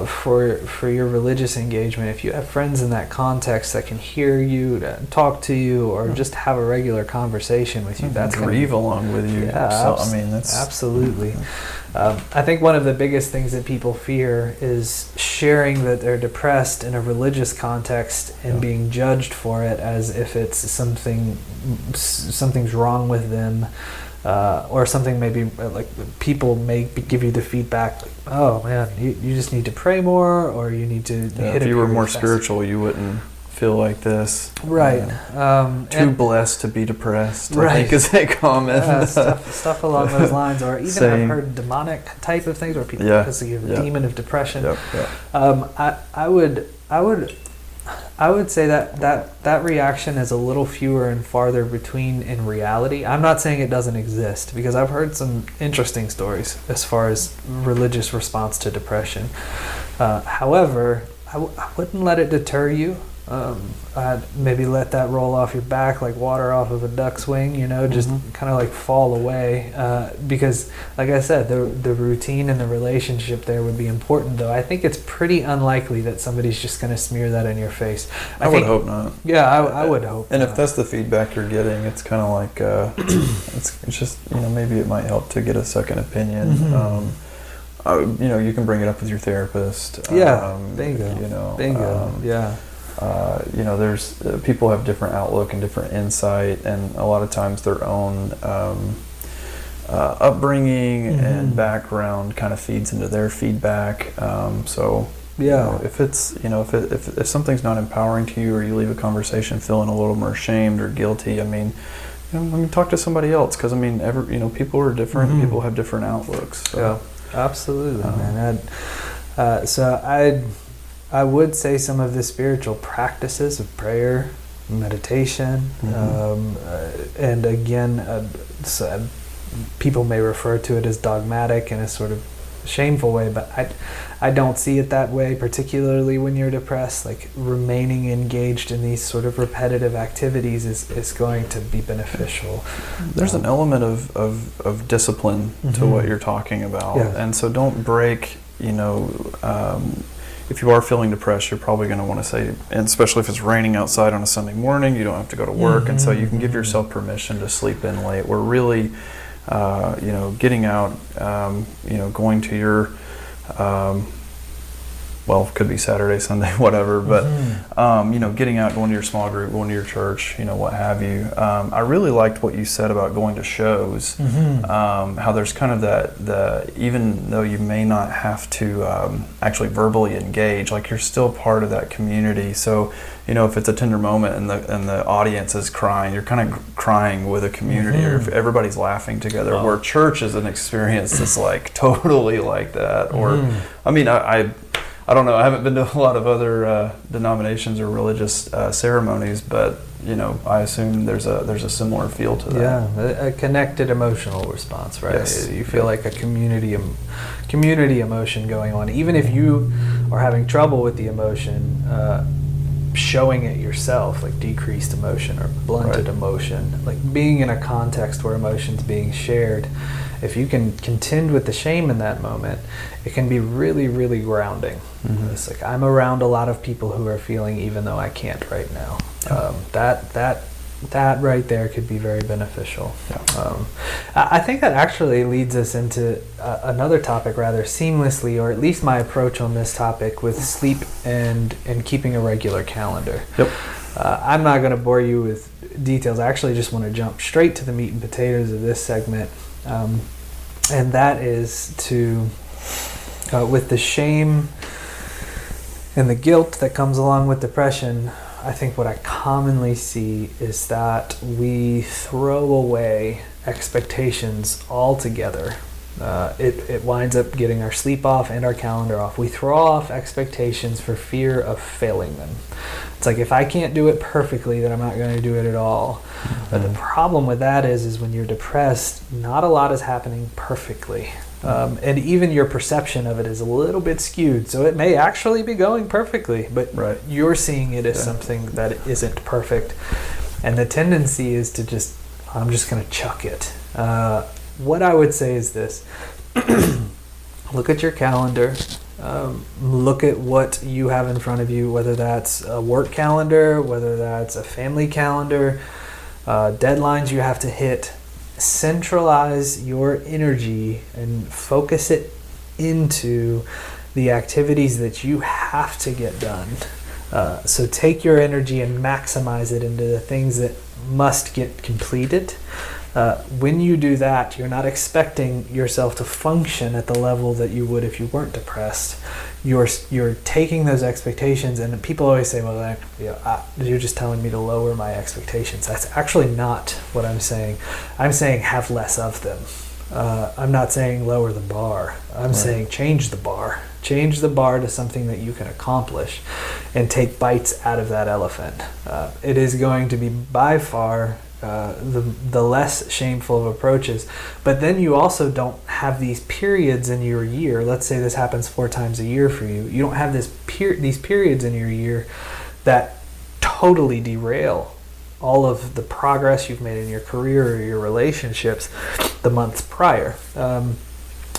for your religious engagement. If you have friends in that context that can hear you, talk to you, or just have a regular conversation with you, that's grieve along with you. Yeah, so, I mean, that's absolutely. I think one of the biggest things that people fear is sharing that they're depressed in a religious context and being judged for it as if it's something's wrong with them, or something maybe like people may give you the feedback, like, oh man, you just need to pray more, or you need to hit if you were more fast. spiritual, you wouldn't feel like this. Right. Too blessed to be depressed, right. I think is a comment. Stuff along those lines, or even I've heard demonic type of things where people because you have a demon of depression. I would say that reaction is a little fewer and farther between in reality. I'm not saying it doesn't exist, because I've heard some interesting stories as far as religious response to depression. However, I wouldn't let it deter you. I'd maybe let that roll off your back like water off of a duck's wing, just kind of like fall away, because like I said, the routine and the relationship there would be important, though. I think it's pretty unlikely that somebody's just going to smear that in your face. I would hope not. Yeah, I would hope and not. If that's the feedback you're getting, it's kind of like it's just maybe it might help to get a second opinion. You can bring it up with your therapist. Bingo. There's people have different outlook and different insight, and a lot of times their own upbringing and background kind of feeds into their feedback. If it's if something's not empowering to you, or you leave a conversation feeling a little more ashamed or guilty, talk to somebody else, because people are different. People have different outlooks. So. Yeah, absolutely, man. I would say some of the spiritual practices of prayer, meditation, and again, people may refer to it as dogmatic in a sort of shameful way, but I don't see it that way, particularly when you're depressed. Like, remaining engaged in these sort of repetitive activities is going to be beneficial. There's an element of discipline to what you're talking about, and so don't break, if you are feeling depressed, you're probably going to want to say, and especially if it's raining outside on a Sunday morning, you don't have to go to work, and so you can give yourself permission to sleep in late. We're really, getting out, going to your, well, could be Saturday, Sunday, whatever, but, getting out, going to your small group, going to your church, what have you. I really liked what you said about going to shows, how there's kind of even though you may not have to actually verbally engage, like you're still part of that community. So, if it's a tender moment and the audience is crying, you're kind of crying with a community, or if everybody's laughing together, where church is an experience that's like totally like that. Or, I don't know, I haven't been to a lot of other denominations or religious ceremonies, but I assume there's a similar feel to that. Yeah, a connected emotional response, right? Yes. You feel like a community emotion going on, even if you are having trouble with the emotion. Showing it yourself, like decreased emotion or blunted emotion, like being in a context where emotion's being shared. If you can contend with the shame in that moment, it can be really, really grounding. It's like, I'm around a lot of people who are feeling even though I can't right now. That right there could be very beneficial. I think that actually leads us into another topic rather seamlessly, or at least my approach on this topic with sleep and keeping a regular calendar. I'm not going to bore you with details. I actually just want to jump straight to the meat and potatoes of this segment, and that is to, with the shame and the guilt that comes along with depression, I think what I commonly see is that we throw away expectations altogether. It winds up getting our sleep off and our calendar off. We throw off expectations for fear of failing them. It's like, if I can't do it perfectly, then I'm not going to do it at all. But the problem with that is when you're depressed, not a lot is happening perfectly. And even your perception of it is a little bit skewed. So it may actually be going perfectly, but you're seeing it as something that isn't perfect. And the tendency is to I'm just going to chuck it. What I would say is this. Look at your calendar. Look at what you have in front of you, whether that's a work calendar, whether that's a family calendar, deadlines you have to hit. Centralize your energy and focus it into the activities that you have to get done. So take your energy and maximize it into the things that must get completed. When you do that, you're not expecting yourself to function at the level that you would if you weren't depressed. You're taking those expectations, and people always say, well, you're just telling me to lower my expectations. That's actually not what I'm saying. I'm saying have less of them. I'm not saying lower the bar. I'm saying change the bar. Change the bar to something that you can accomplish and take bites out of that elephant. It is going to be by far the less shameful of approaches. But then you also don't have these periods in your year. Let's say this happens 4 times a year for you. You don't have these periods in your year that totally derail all of the progress you've made in your career or your relationships the months prior.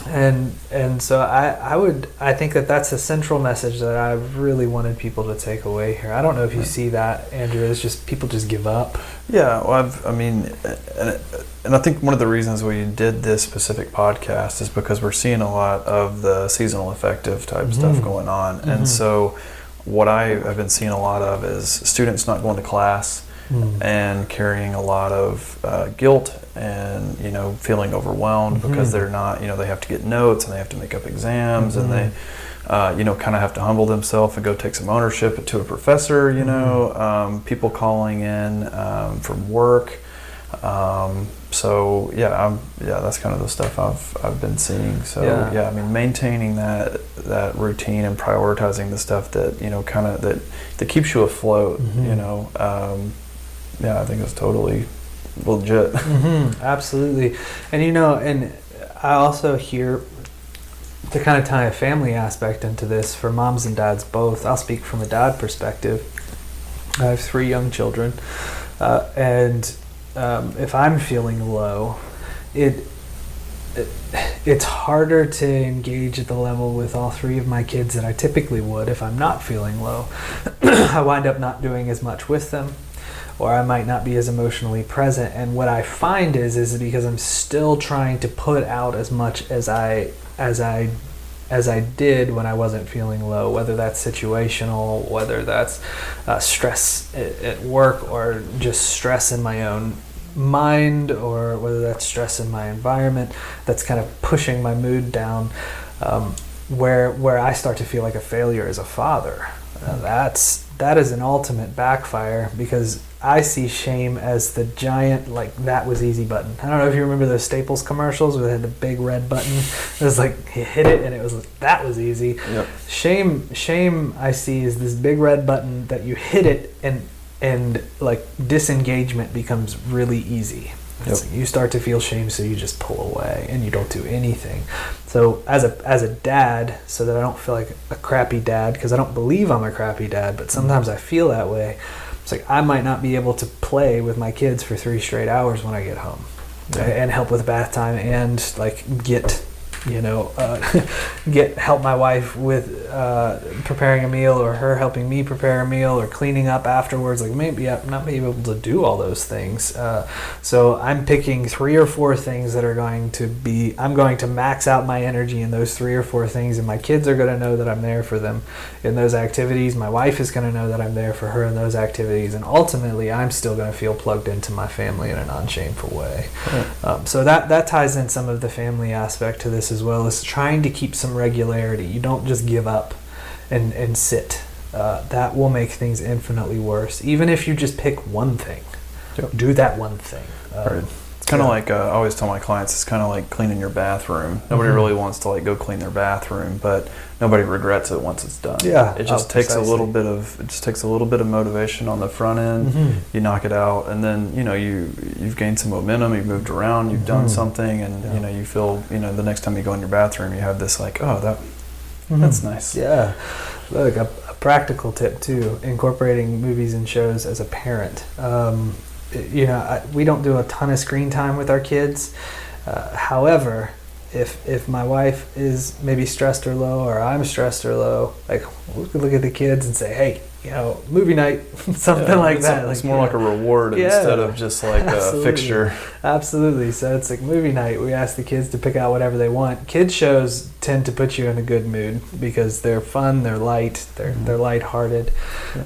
And so I think that's a central message that I really wanted people to take away here. I don't know if you see that, Andrew. It's just people just give up. Yeah, well, and I think one of the reasons we did this specific podcast is because we're seeing a lot of the seasonal affective type stuff going on. And so what I have been seeing a lot of is students not going to class and carrying a lot of guilt and feeling overwhelmed because they're not, they have to get notes and they have to make up exams and they kind of have to humble themselves and go take some ownership to a professor, people calling in from work. So that's kind of the stuff I've been seeing. So maintaining that routine and prioritizing the stuff that that keeps you afloat. I think it's totally legit. Absolutely. And and I also hear, to kind of tie a family aspect into this for moms and dads both. I'll speak from a dad perspective. I have 3 young children, and if I'm feeling low, it's harder to engage at the level with all 3 of my kids that I typically would if I'm not feeling low. I wind up not doing as much with them, or I might not be as emotionally present. And what I find is because I'm still trying to put out as much as I as I did when I wasn't feeling low, whether that's situational, whether that's stress at work, or just stress in my own mind, or whether that's stress in my environment that's kind of pushing my mood down, where I start to feel like a failure as a father. That is an ultimate backfire, because I see shame as the giant, like, that was easy button. I don't know if you remember those Staples commercials where they had the big red button. It was like, you hit it and it was like, that was easy. Yep. Shame I see is this big red button that you hit it, and like disengagement becomes really easy. Yep. So you start to feel shame, so you just pull away and you don't do anything. So as a dad, so that I don't feel like a crappy dad, because I don't believe I'm a crappy dad, but sometimes I feel that way. It's like I might not be able to play with my kids for 3 straight hours when I get home, and help with bath time, and like help my wife with preparing a meal, or her helping me prepare a meal, or cleaning up afterwards. Like, maybe I'm not being able to do all those things. So I'm picking 3 or 4 things that are going to be, I'm going to max out my energy in those 3 or 4 things, and my kids are going to know that I'm there for them in those activities. My wife is going to know that I'm there for her in those activities, and ultimately I'm still going to feel plugged into my family in a non-shameful way. Right. So that ties in some of the family aspect to this as well, as trying to keep some regularity. You don't just give up and sit. That will make things infinitely worse. Even if you just pick one thing, do that one thing. Right. It's kind of like, I always tell my clients, it's kind of like cleaning your bathroom. Nobody really wants to like go clean their bathroom, but nobody regrets it once it's done. Yeah, it just takes a little bit of motivation on the front end. You knock it out, and then you've gained some momentum. You've moved around. You've done something, and you feel the next time you go in your bathroom, you have this like, oh, that's nice. Yeah, look, a practical tip too: incorporating movies and shows as a parent. We don't do a ton of screen time with our kids. However, if my wife is maybe stressed or low, or I'm stressed or low, like, we could look at the kids and say, hey, movie night, something like that. It's more like a reward instead of just like a fixture. Absolutely. So it's like movie night. We ask the kids to pick out whatever they want. Kids shows tend to put you in a good mood because they're fun, they're light, they're lighthearted,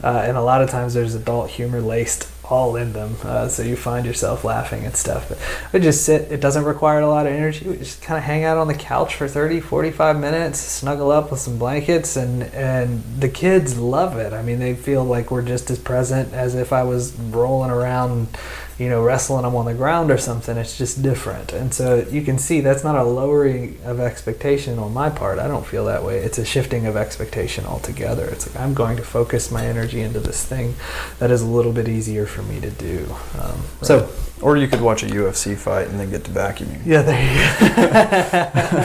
and a lot of times there's adult humor laced all in them, so you find yourself laughing and stuff. But we just sit. It doesn't require a lot of energy. We just kind of hang out on the couch for 30-45 minutes, snuggle up with some blankets, and the kids love it. I mean, they feel like we're just as present as if I was rolling around, wrestling them on the ground or something. It's just different. And so you can see that's not a lowering of expectation on my part. I don't feel that way. It's a shifting of expectation altogether. It's like, I'm going to focus my energy into this thing that is a little bit easier for me to do. Right. So, or you could watch a UFC fight and then get to vacuuming. Yeah, there you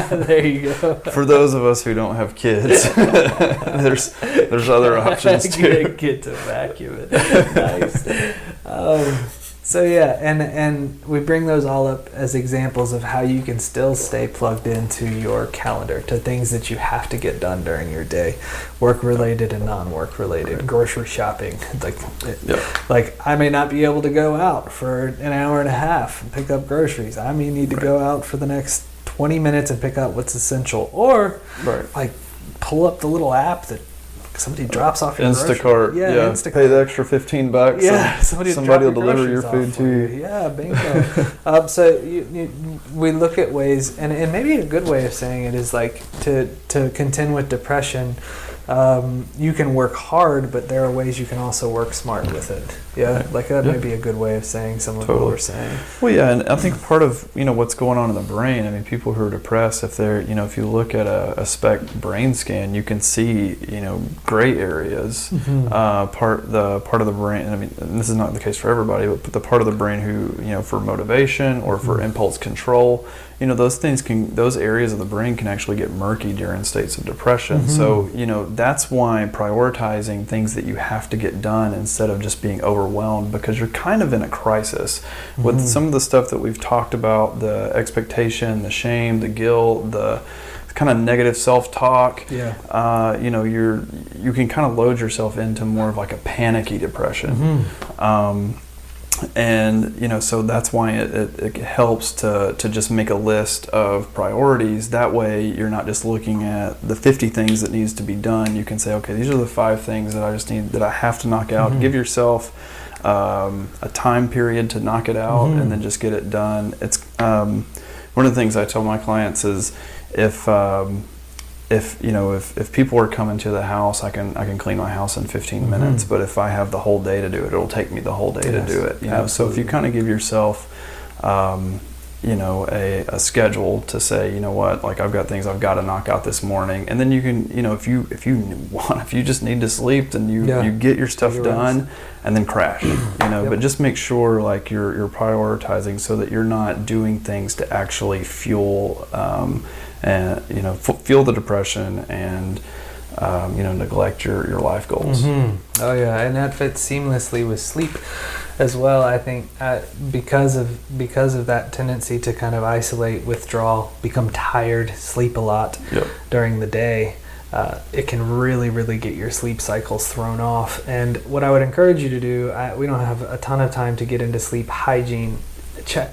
go. There you go. For those of us who don't have kids, there's other options too. Get to vacuum it. Nice. So yeah, and we bring those all up as examples of how you can still stay plugged into your calendar to things that you have to get done during your day, work-related and non-work related, grocery shopping. Like I may not be able to go out for an hour and a half and pick up groceries. I may need to go out for the next 20 minutes and pick up what's essential, or like pull up the little app that somebody drops off your Instacart. Instacart. Pay the extra $15. Yeah, somebody will deliver your food to you. Yeah, bingo. So we look at ways, and maybe a good way of saying it is like to contend with depression. You can work hard, but there are ways you can also work smart with it. Yeah, like that may be a good way of saying some of what we're saying. Well, yeah, and I think part of what's going on in the brain. I mean, people who are depressed, if they're if you look at a SPECT brain scan, you can see gray areas. Part of the brain. I mean, and this is not the case for everybody, but the part of the brain who for motivation or for impulse control. Those areas of the brain can actually get murky during states of depression. So, that's why prioritizing things that you have to get done instead of just being overwhelmed, because you're kind of in a crisis with some of the stuff that we've talked about, the expectation, the shame, the guilt, the kind of negative self-talk. You can kind of load yourself into more of like a panicky depression. And so that's why it helps to just make a list of priorities. That way you're not just looking at the 50 things that needs to be done. You can say, okay, these are the 5 things that I have to knock out. Give yourself a time period to knock it out, and then just get it done. It's one of the things I tell my clients is if people are coming to the house, I can clean my house in 15 minutes. But if I have the whole day to do it, it'll take me the whole day to do it. So if you kind of give yourself, a schedule to say, like I've got things I've got to knock out this morning, and then you can, if you just need to sleep, then you get your stuff done, and then crash. But just make sure like you're prioritizing so that you're not doing things to actually fuel. And feel the depression and neglect your life goals. Oh yeah, and that fits seamlessly with sleep as well. I think because of that tendency to kind of isolate, withdraw, become tired, sleep a lot during the day, it can really, really get your sleep cycles thrown off. And what I would encourage you to do, we don't have a ton of time to get into sleep hygiene.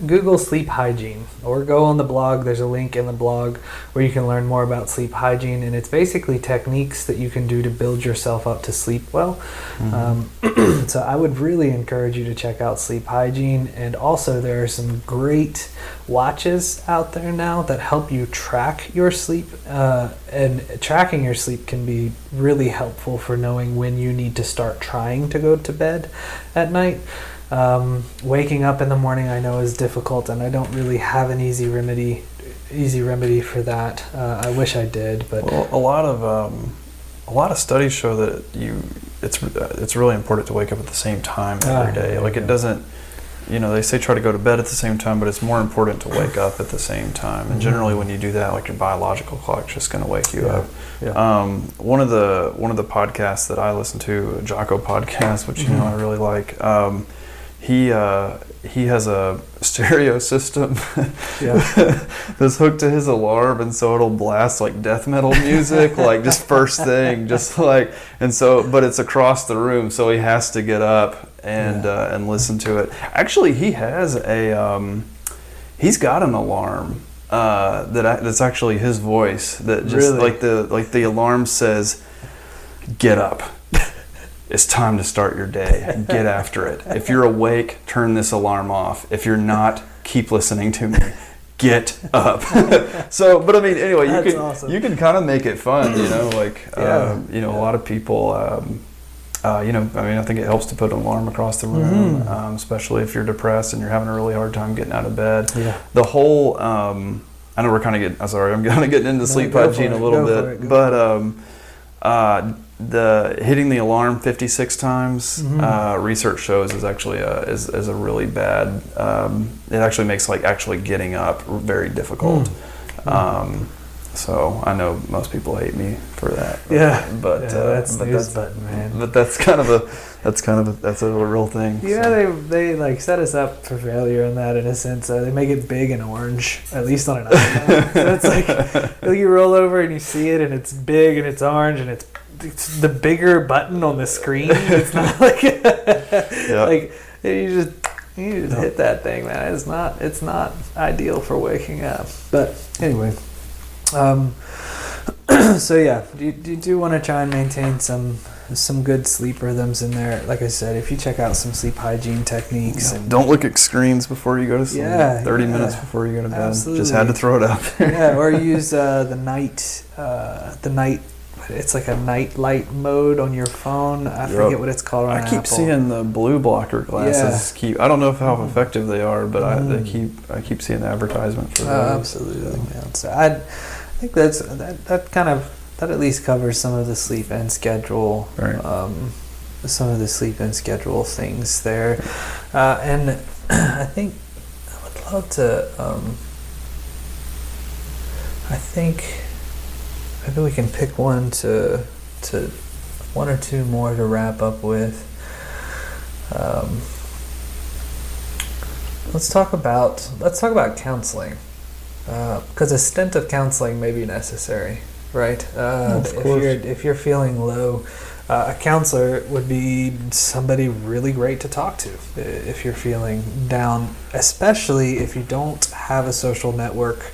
Google sleep hygiene, or go on the blog. There's a link in the blog where you can learn more about sleep hygiene, and it's basically techniques that you can do to build yourself up to sleep well. So I would really encourage you to check out sleep hygiene. And also there are some great watches out there now that help you track your sleep, and tracking your sleep can be really helpful for knowing when you need to start trying to go to bed at night. Waking up in the morning I know is difficult, and I don't really have an easy remedy for that. I wish I did, but a lot of studies show that it's really important to wake up at the same time every day. Like it doesn't, they say try to go to bed at the same time, but it's more important to wake up at the same time. And generally when you do that, like your biological clock's just going to wake you up. One of the podcasts that I listen to, a Jocko podcast, which I really like, he has a stereo system that's hooked to his alarm, and so it'll blast like death metal music, like just first thing, just like, and so, but it's across the room, so he has to get up and listen to it. Actually, he has he's got an alarm that's actually his voice that just like the alarm says, "Get up. It's time to start your day. Get after it. If you're awake, turn this alarm off. If you're not, keep listening to me. Get up." So, but I mean, anyway, you can kind of make it fun, a lot of people, I think it helps to put an alarm across the room, especially if you're depressed and you're having a really hard time getting out of bed. The whole, I know we're kind of I'm kind of getting into sleep hygiene a little bit, but the hitting the alarm 56 times, research shows is actually is a really bad. It actually makes like actually getting up very difficult. So I know most people hate me for that. But that's kind of a real thing. They like set us up for failure in that, in a sense. They make it big and orange, at least on an iPhone. So it's like you roll over and you see it, and it's big and it's orange, and it's the bigger button on the screen. It's not like like you just hit that thing, man. It's not ideal for waking up. But anyway, so yeah, you do want to try and maintain some good sleep rhythms in there. Like I said, if you check out some sleep hygiene techniques, and don't look at screens before you go to sleep. 30 minutes before you go to bed. Absolutely. Just had to throw it out there. Or use the night. It's like a night light mode on your phone. I forget what it's called on Apple. I keep seeing the blue blocker glasses. I don't know how effective they are, but I keep seeing the advertisement for those. Absolutely, man. So I think that at least covers some of the sleep and schedule. Right. Some of the sleep and schedule things there, and I think I would love to. I think maybe we can pick one to one or two more to wrap up with. Let's talk about counseling, because a stint of counseling may be necessary, right? Of course. If you're feeling low, A counselor would be somebody really great to talk to if you're feeling down, especially if you don't have a social network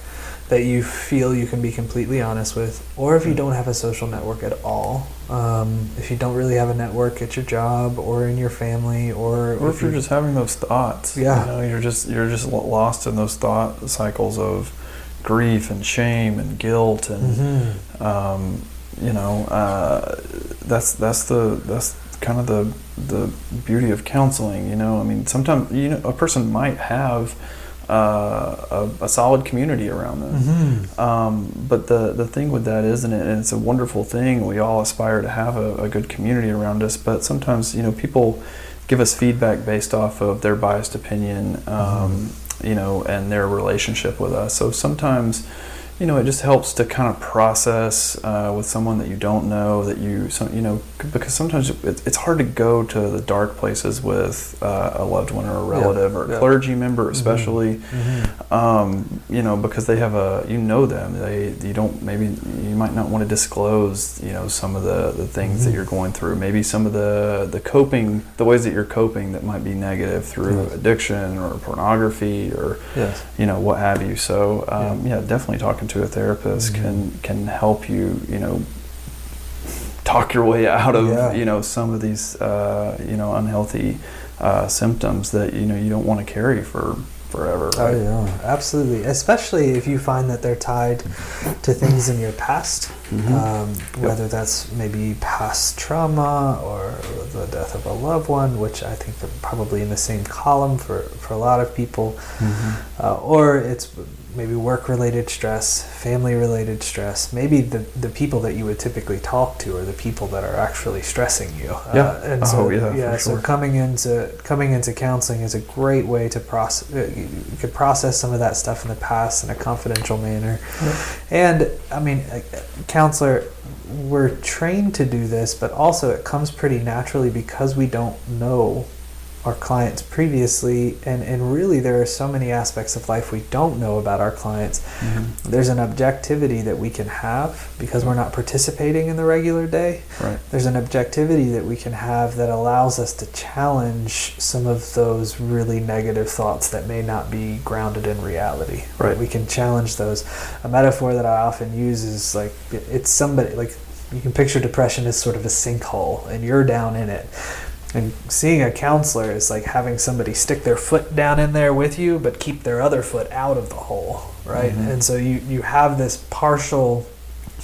that you feel you can be completely honest with, or if you don't have a social network at all. If you don't really have a network at your job or in your family, or if you're just having those thoughts, you're just lost in those thought cycles of grief and shame and guilt, and that's kind of the beauty of counseling. I mean, sometimes a person might have a solid community around them, but the thing with that isn't it, and it's a wonderful thing. We all aspire to have a good community around us, but sometimes people give us feedback based off of their biased opinion, and their relationship with us. So sometimes it just helps to kind of process with someone that you don't know, because sometimes it's hard to go to the dark places with a loved one or a relative or a clergy member, especially, because they have them. You might not want to disclose, some of the things that you're going through. Maybe some of the ways that you're coping that might be negative through addiction or pornography or, what have you. So, definitely talking to a therapist can help you, talk your way out of, some of these, unhealthy symptoms that, you don't want to carry for forever. Right? Oh yeah, absolutely. Especially if you find that they're tied to things in your past, whether that's maybe past trauma or the death of a loved one, which I think are probably in the same column for a lot of people, or it's maybe work-related stress, family-related stress, maybe the people that you would typically talk to are the people that are actually stressing you. So coming into counseling is a great way to process. You could process some of that stuff in the past in a confidential manner. And I mean, a counselor, we're trained to do this, but also it comes pretty naturally because we don't know our clients previously, and really there are so many aspects of life we don't know about our clients. There's an objectivity that we can have because we're not participating in the regular day. There's an objectivity that we can have that allows us to challenge some of those really negative thoughts that may not be grounded in reality. We can challenge those. A metaphor that I often use is like, it's somebody, like you can picture depression as sort of a sinkhole and you're down in it. And seeing a counselor is like having somebody stick their foot down in there with you, but keep their other foot out of the hole, right? And so you have this partial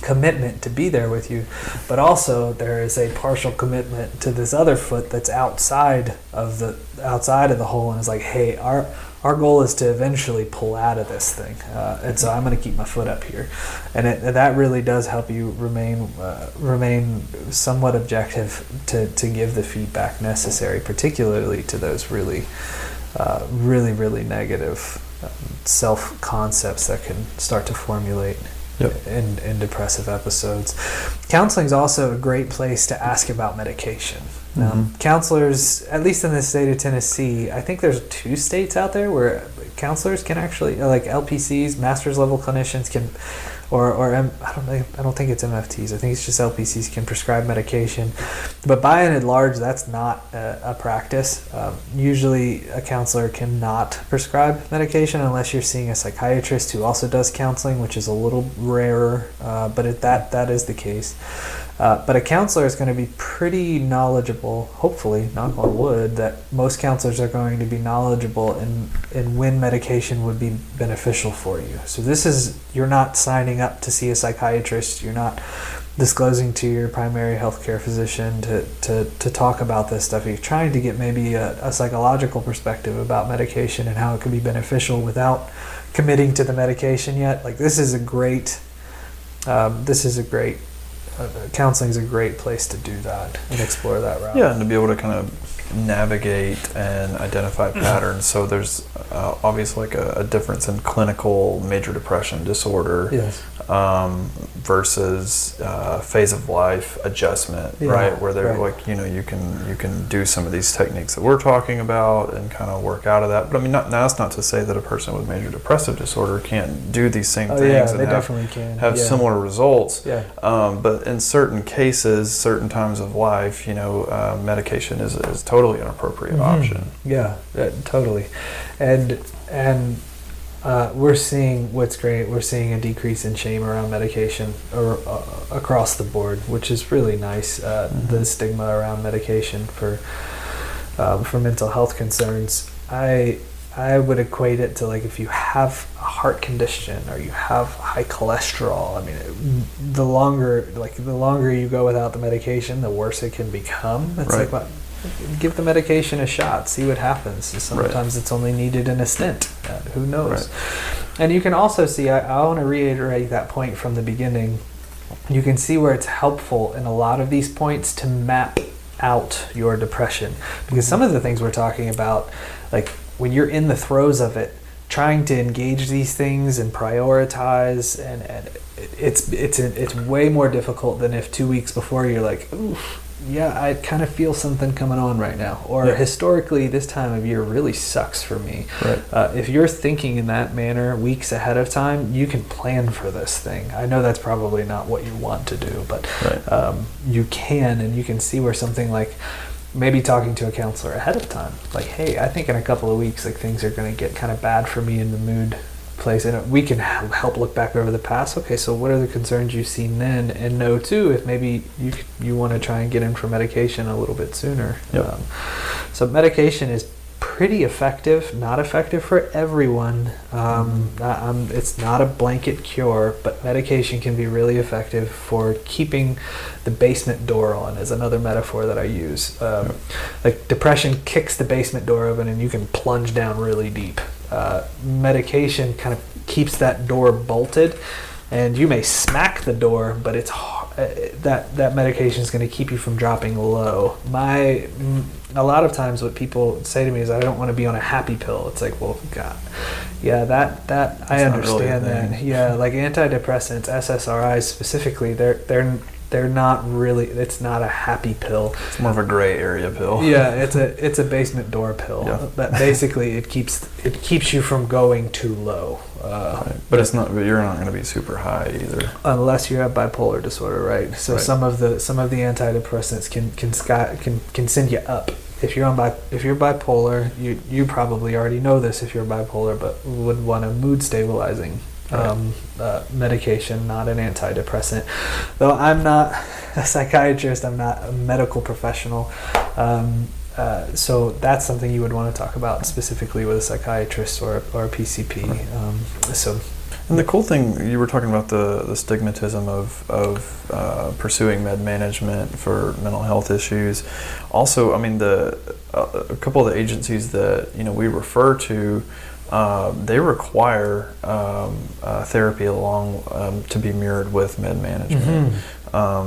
commitment to be there with you, but also there is a partial commitment to this other foot that's outside of the hole, and is like, hey, our goal is to eventually pull out of this thing, and so I'm going to keep my foot up here, and that really does help you remain somewhat objective to give the feedback necessary, particularly to those really negative self concepts that can start to formulate in depressive episodes. Counseling is also a great place to ask about medication. Counselors, at least in the state of Tennessee, I think there's 2 states out there where counselors can actually, like LPCs, master's level clinicians can, or I don't think it's MFTs. I think it's just LPCs can prescribe medication. But by and large, that's not a practice. Usually a counselor cannot prescribe medication unless you're seeing a psychiatrist who also does counseling, which is a little rarer, but that is the case. But a counselor is going to be pretty knowledgeable, hopefully, knock on wood, that most counselors are going to be knowledgeable in when medication would be beneficial for you. So you're not signing up to see a psychiatrist, you're not disclosing to your primary healthcare physician to talk about this stuff. You're trying to get maybe a psychological perspective about medication and how it could be beneficial without committing to the medication yet. Like this is a great counseling is a great place to do that and explore that route. Yeah, and to be able to kind of navigate and identify patterns. So there's obviously like a difference in clinical major depression disorder versus phase of life adjustment, right? Where they're like, you can do some of these techniques that we're talking about and kind of work out of that. But I mean, that's not to say that a person with major depressive disorder can't do these same things and have similar results. But in certain cases, certain times of life, medication is totally an appropriate option. Yeah, totally. And we're seeing what's great. We're seeing a decrease in shame around medication across the board, which is really nice. The stigma around medication for mental health concerns. I would equate it to like if you have a heart condition or you have high cholesterol. I mean, the longer you go without the medication, the worse it can become. It's like, well, give the medication a shot, see what happens. Sometimes it's only needed in a stint. Who knows? And you can also see, I want to reiterate that point from the beginning. You can see where it's helpful in a lot of these points to map out your depression. Because some of the things we're talking about, like when you're in the throes of it, trying to engage these things and prioritize, and it's way more difficult than if 2 weeks before you're like, oof, yeah, I kind of feel something coming on right now. Or historically, this time of year really sucks for me. If you're thinking in that manner weeks ahead of time, you can plan for this thing. I know that's probably not what you want to do, but you can, and you can see where something like maybe talking to a counselor ahead of time. Like, hey, I think in a couple of weeks, like things are going to get kind of bad for me in the mood place, and we can help look back over the past. Okay, so what are the concerns you've seen then, and know too if maybe you want to try and get in for medication a little bit sooner. So medication is pretty effective, not effective for everyone. It's not a blanket cure, but medication can be really effective for keeping the basement door on, is another metaphor that I use. Like depression kicks the basement door open and you can plunge down really deep. Medication kind of keeps that door bolted, and you may smack the door, but it's that medication is going to keep you from dropping low. A lot of times what people say to me is, I don't want to be on a happy pill. It's like, well, God, yeah, that I understand really that. Yeah, like antidepressants, SSRIs specifically, they're not really. It's not a happy pill. It's more of a gray area pill. Yeah, it's a basement door pill. That basically it keeps you from going too low. But it's not. But you're not going to be super high either, unless you have bipolar disorder, right? So some of the antidepressants can send you up. If you're bipolar, you probably already know this. If you're bipolar, but would want a mood stabilizing medication, not an antidepressant. Though I'm not a psychiatrist, I'm not a medical professional, so that's something you would want to talk about specifically with a psychiatrist or a PCP. And the cool thing, you were talking about the stigmatism of pursuing med management for mental health issues. Also, I mean, a couple of the agencies that we refer to, they require therapy along to be mirrored with med management. I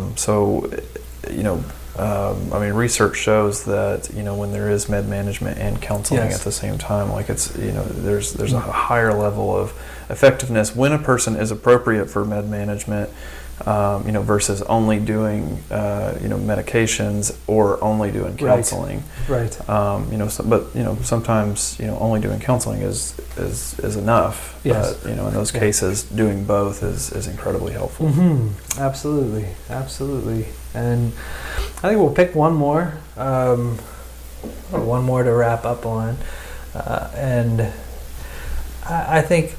mean, research shows that when there is med management and counseling at the same time, like it's there's a higher level of effectiveness when a person is appropriate for med management, versus only doing medications or only doing counseling. But sometimes only doing counseling is enough. Yes. But in those cases, doing both is incredibly helpful. Absolutely. And I think we'll pick one more to wrap up on, and I think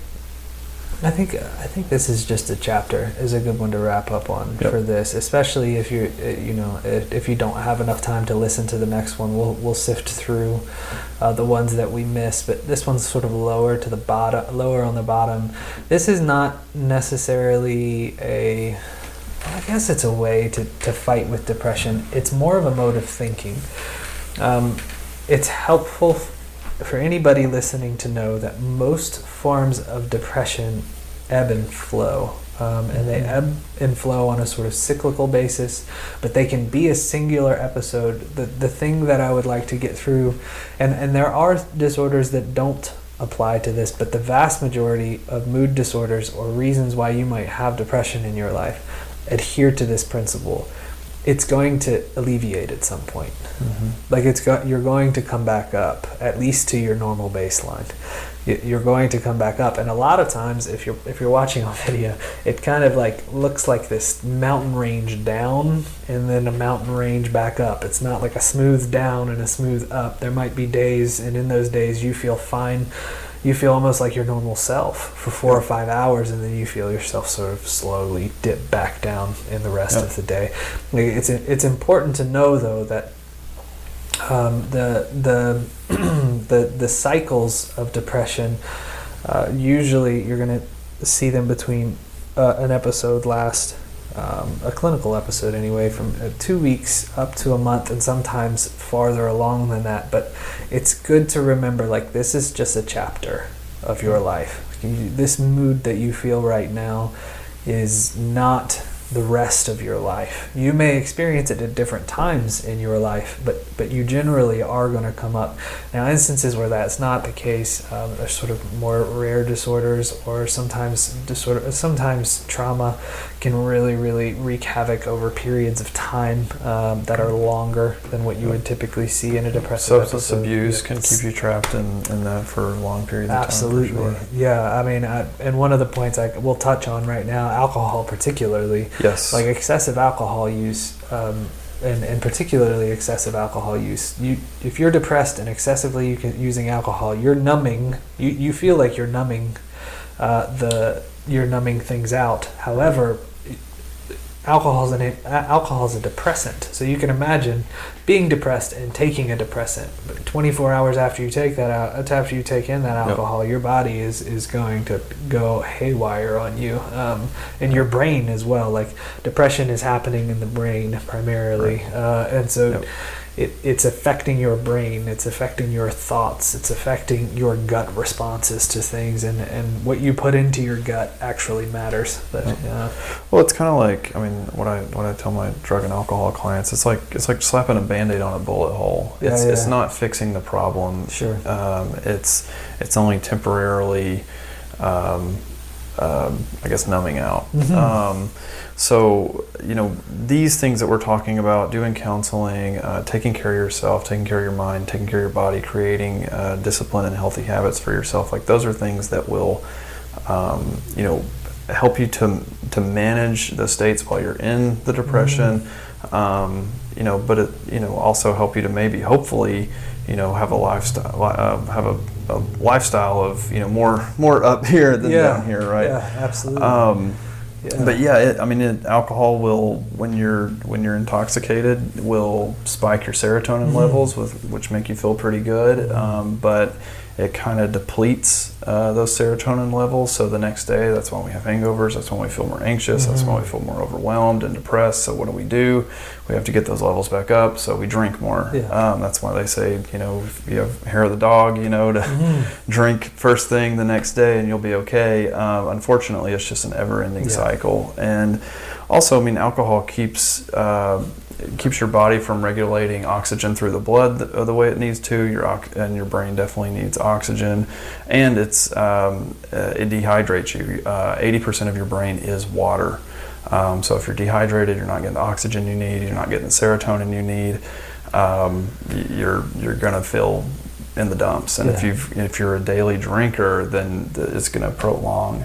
this is just a chapter, is a good one to wrap up on for this, especially if you if you don't have enough time to listen to the next one. We'll sift through the ones that we missed, but this one's sort of lower on the bottom. This is not necessarily I guess it's a way to fight with depression. It's more of a mode of thinking. It's helpful for anybody listening to know that most forms of depression ebb and flow. and they ebb and flow on a sort of cyclical basis, but they can be a singular episode. The thing that I would like to get through, and there are disorders that don't apply to this, but the vast majority of mood disorders or reasons why you might have depression in your life adhere to this principle. It's going to alleviate at some point. Like you're going to come back up, at least to your normal baseline. You're going to come back up, and a lot of times, if you're watching on video, it kind of like looks like this mountain range down, and then a mountain range back up. It's not like a smooth down and a smooth up. There might be days, and in those days, you feel fine. You feel almost like your normal self for 4 or 5 hours, and then you feel yourself sort of slowly dip back down in the rest of the day. It's important to know, though, that the cycles of depression, usually you're going to see them between an episode last, a clinical episode anyway, from 2 weeks up to a month, and sometimes farther along than that. But it's good to remember, like, this is just a chapter of your life. This mood that you feel right now is not the rest of your life. You may experience it at different times in your life, but you generally are going to come up. Now, instances where that's not the case, are sort of more rare disorders, or sometimes trauma can really, really wreak havoc over periods of time that are longer than what you would typically see in a depressive episode. Substance abuse can keep you trapped in that for long periods of time. Absolutely. Sure. Yeah, I mean, and one of the points we'll touch on right now, alcohol particularly. Yes. Like excessive alcohol use, and particularly excessive alcohol use. If you're depressed and excessively using alcohol, you're numbing. You feel like you're numbing, you're numbing things out. However, alcohol is a depressant. So you can imagine being depressed and taking a depressant. But 24 hours after you take that out, after you take in that alcohol, your body is going to go haywire on you, and your brain as well. Like, depression is happening in the brain primarily, and so. It's affecting your brain, it's affecting your thoughts, it's affecting your gut responses to things, and what you put into your gut actually matters. But, well, it's kind of like, I mean, what I tell my drug and alcohol clients, it's like slapping a Band-Aid on a bullet hole. It's not fixing the problem. Sure. It's only temporarily, I guess, numbing out. So, these things that we're talking about, doing counseling, taking care of yourself, taking care of your mind, taking care of your body, creating discipline and healthy habits for yourself, like, those are things that will, help you to manage the states while you're in the depression, but it, also help you to maybe, hopefully, have a lifestyle of, more up here than down here, right? Yeah, absolutely. But alcohol will, when you're intoxicated, will spike your serotonin levels, which make you feel pretty good. But it kind of depletes those serotonin levels. So the next day, that's when we have hangovers. That's when we feel more anxious. That's when we feel more overwhelmed and depressed. So what do? We have to get those levels back up. So we drink more. That's why they say, if you have hair of the dog, to drink first thing the next day and you'll be okay. Unfortunately, it's just an ever-ending cycle. And also, alcohol keeps your body from regulating oxygen through the blood the way it needs to. And your brain definitely needs oxygen, and it dehydrates you. 80% of your brain is water. So if you're dehydrated, you're not getting the oxygen you need, you're not getting the serotonin you need, you're gonna feel in the dumps. And if you're a daily drinker, then it's gonna prolong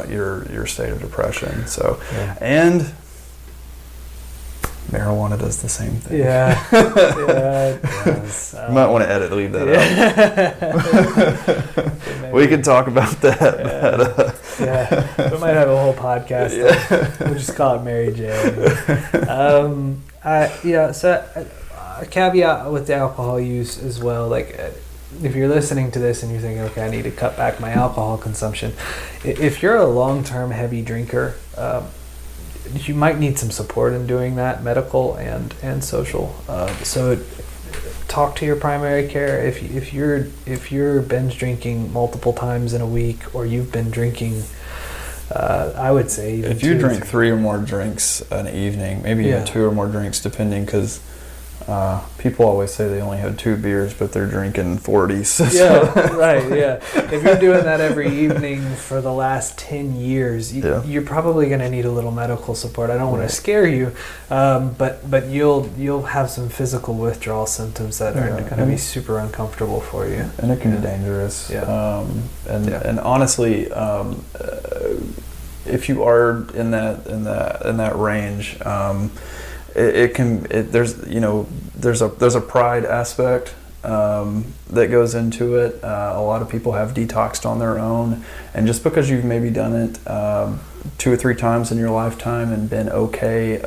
your state of depression. So and marijuana does the same thing. Yeah, it does. You might want to leave that out. We can talk about that. We might have a whole podcast. We'll just call it Mary Jane. So a caveat with the alcohol use as well. Like, if you're listening to this and you're thinking, okay, I need to cut back my alcohol consumption. If you're a long-term heavy drinker, you might need some support in doing that, medical and social. So talk to your primary care. If you're binge drinking multiple times in a week, or you've been drinking I would say even if you 2 to drink 3 or more drinks an evening, maybe even 2 or more drinks, depending, because people always say they only had 2 beers, but they're drinking 40. So. Yeah, right, yeah. If you're doing that every evening for the last 10 years, you're probably going to need a little medical support. I don't want to scare you, but you'll have some physical withdrawal symptoms that are going to be super uncomfortable for you. And it can be dangerous. Yeah. And honestly, if you are in that range, there's a pride aspect that goes into it. A lot of people have detoxed on their own, and just because you've maybe done it 2 or 3 times in your lifetime and been okay,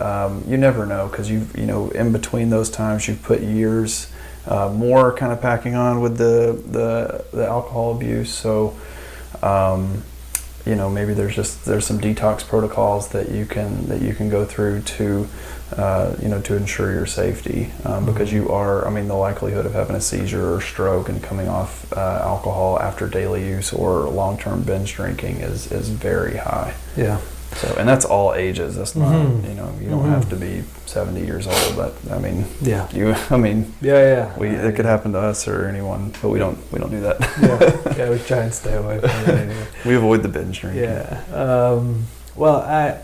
you never know, because in between those times you've put years more kind of packing on with the alcohol abuse. So maybe there's some detox protocols that you can go through to to ensure your safety, because the likelihood of having a seizure or stroke and coming off alcohol after daily use or long-term binge drinking is very high. Yeah. So, and that's all ages. That's not, you don't have to be 70 years old. It could happen to us or anyone, but we don't do that. Yeah, we try and stay away from it anyway. We avoid the binge drinking. Yeah. Well, I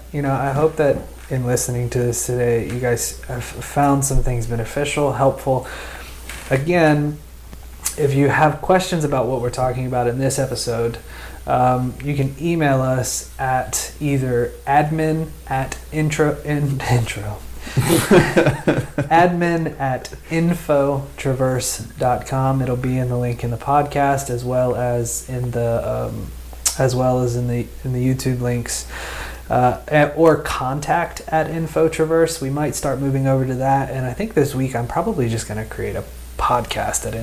hope that in listening to this today, you guys have found some things beneficial, helpful. Again, if you have questions about what we're talking about in this episode, you can email us at either admin@infotraverse.com. It'll be in the link in the podcast, as well as in the YouTube links, or contact@infotraverse. We might start moving over to that, and I think this week I'm probably just going to create a podcast at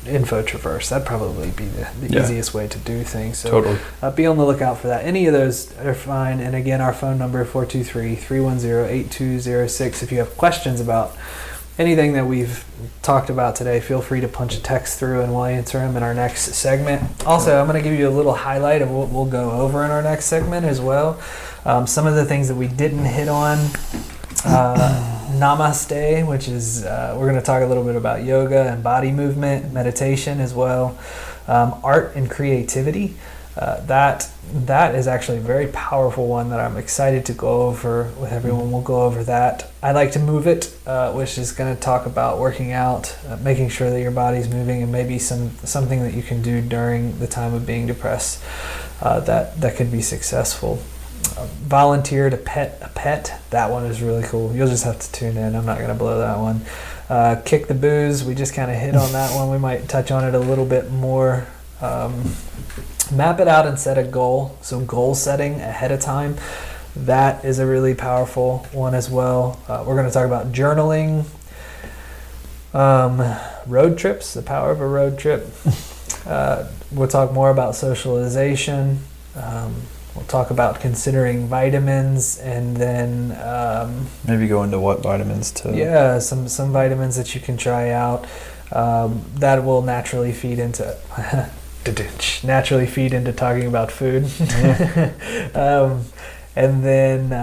InfoTraverse. That'd probably be the easiest way to do things. So totally. Be on the lookout for that. Any of those are fine. And again, our phone number 423-310-8206. If you have questions about anything that we've talked about today, feel free to punch a text through and we'll answer them in our next segment. Also, I'm going to give you a little highlight of what we'll go over in our next segment as well. Some of the things that we didn't hit on. Namaste, which is we're going to talk a little bit about yoga and body movement, meditation as well. Art and creativity. That is actually a very powerful one that I'm excited to go over with everyone. We'll go over that. I like to move it, which is going to talk about working out, making sure that your body's moving, and maybe something that you can do during the time of being depressed that could be successful. Volunteer to pet a pet. That one is really cool. You'll just have to tune in. I'm not going to blow that one. Kick the booze. We just kind of hit on that one. We might touch on it a little bit more. Map it out and set a goal. So goal setting ahead of time. That is a really powerful one as well. We're going to talk about journaling. Road trips. The power of a road trip. We'll talk more about socialization. We'll talk about considering vitamins, and then maybe go into what vitamins to. Yeah, some vitamins that you can try out that will naturally feed into talking about food. And then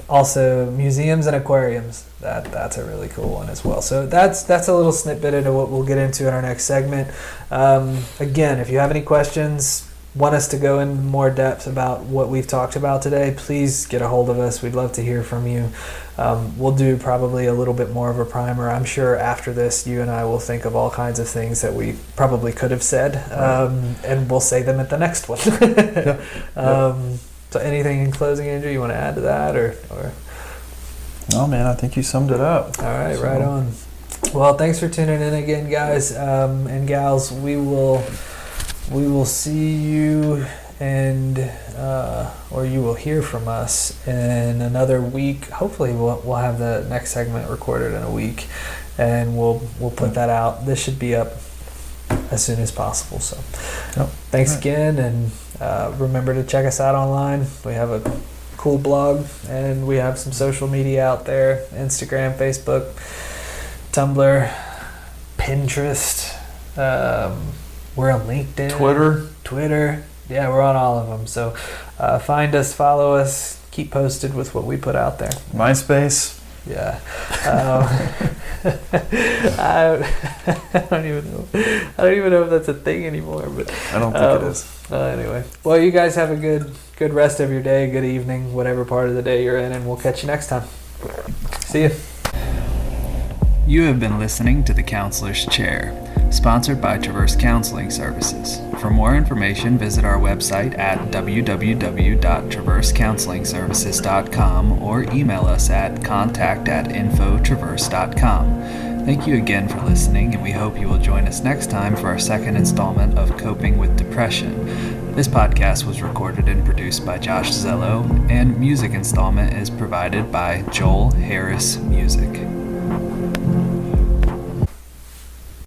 also museums and aquariums. That's a really cool one as well. So that's a little snippet into what we'll get into in our next segment. Again, if you have any questions, want us to go in more depth about what we've talked about today, please get a hold of us. We'd love to hear from you. We'll do probably a little bit more of a primer. I'm sure after this, you and I will think of all kinds of things that we probably could have said, and we'll say them at the next one. So anything in closing, Andrew, you want to add to that? or? No, man, I think you summed it up. All right, right on. Well, thanks for tuning in again, guys and gals. We will see you or you will hear from us in another week. Hopefully we'll have the next segment recorded in a week, and we'll put that out. This should be up as soon as possible. So thanks again, and remember to check us out online. We have a cool blog, and we have some social media out there: Instagram, Facebook, Tumblr, Pinterest. We're on LinkedIn, Twitter. Yeah, we're on all of them. So find us, follow us, keep posted with what we put out there. MySpace. Yeah. I don't even know if that's a thing anymore. But I don't think it is. Anyway, well, you guys have a good rest of your day, good evening, whatever part of the day you're in, and we'll catch you next time. See ya. You have been listening to The Counselor's Chair, sponsored by Traverse Counseling Services. For more information, visit our website at www.traversecounselingservices.com or email us at contact@infotraverse.com. Thank you again for listening, and we hope you will join us next time for our second installment of Coping with Depression. This podcast was recorded and produced by Josh Zello, and music installment is provided by Joel Harris Music.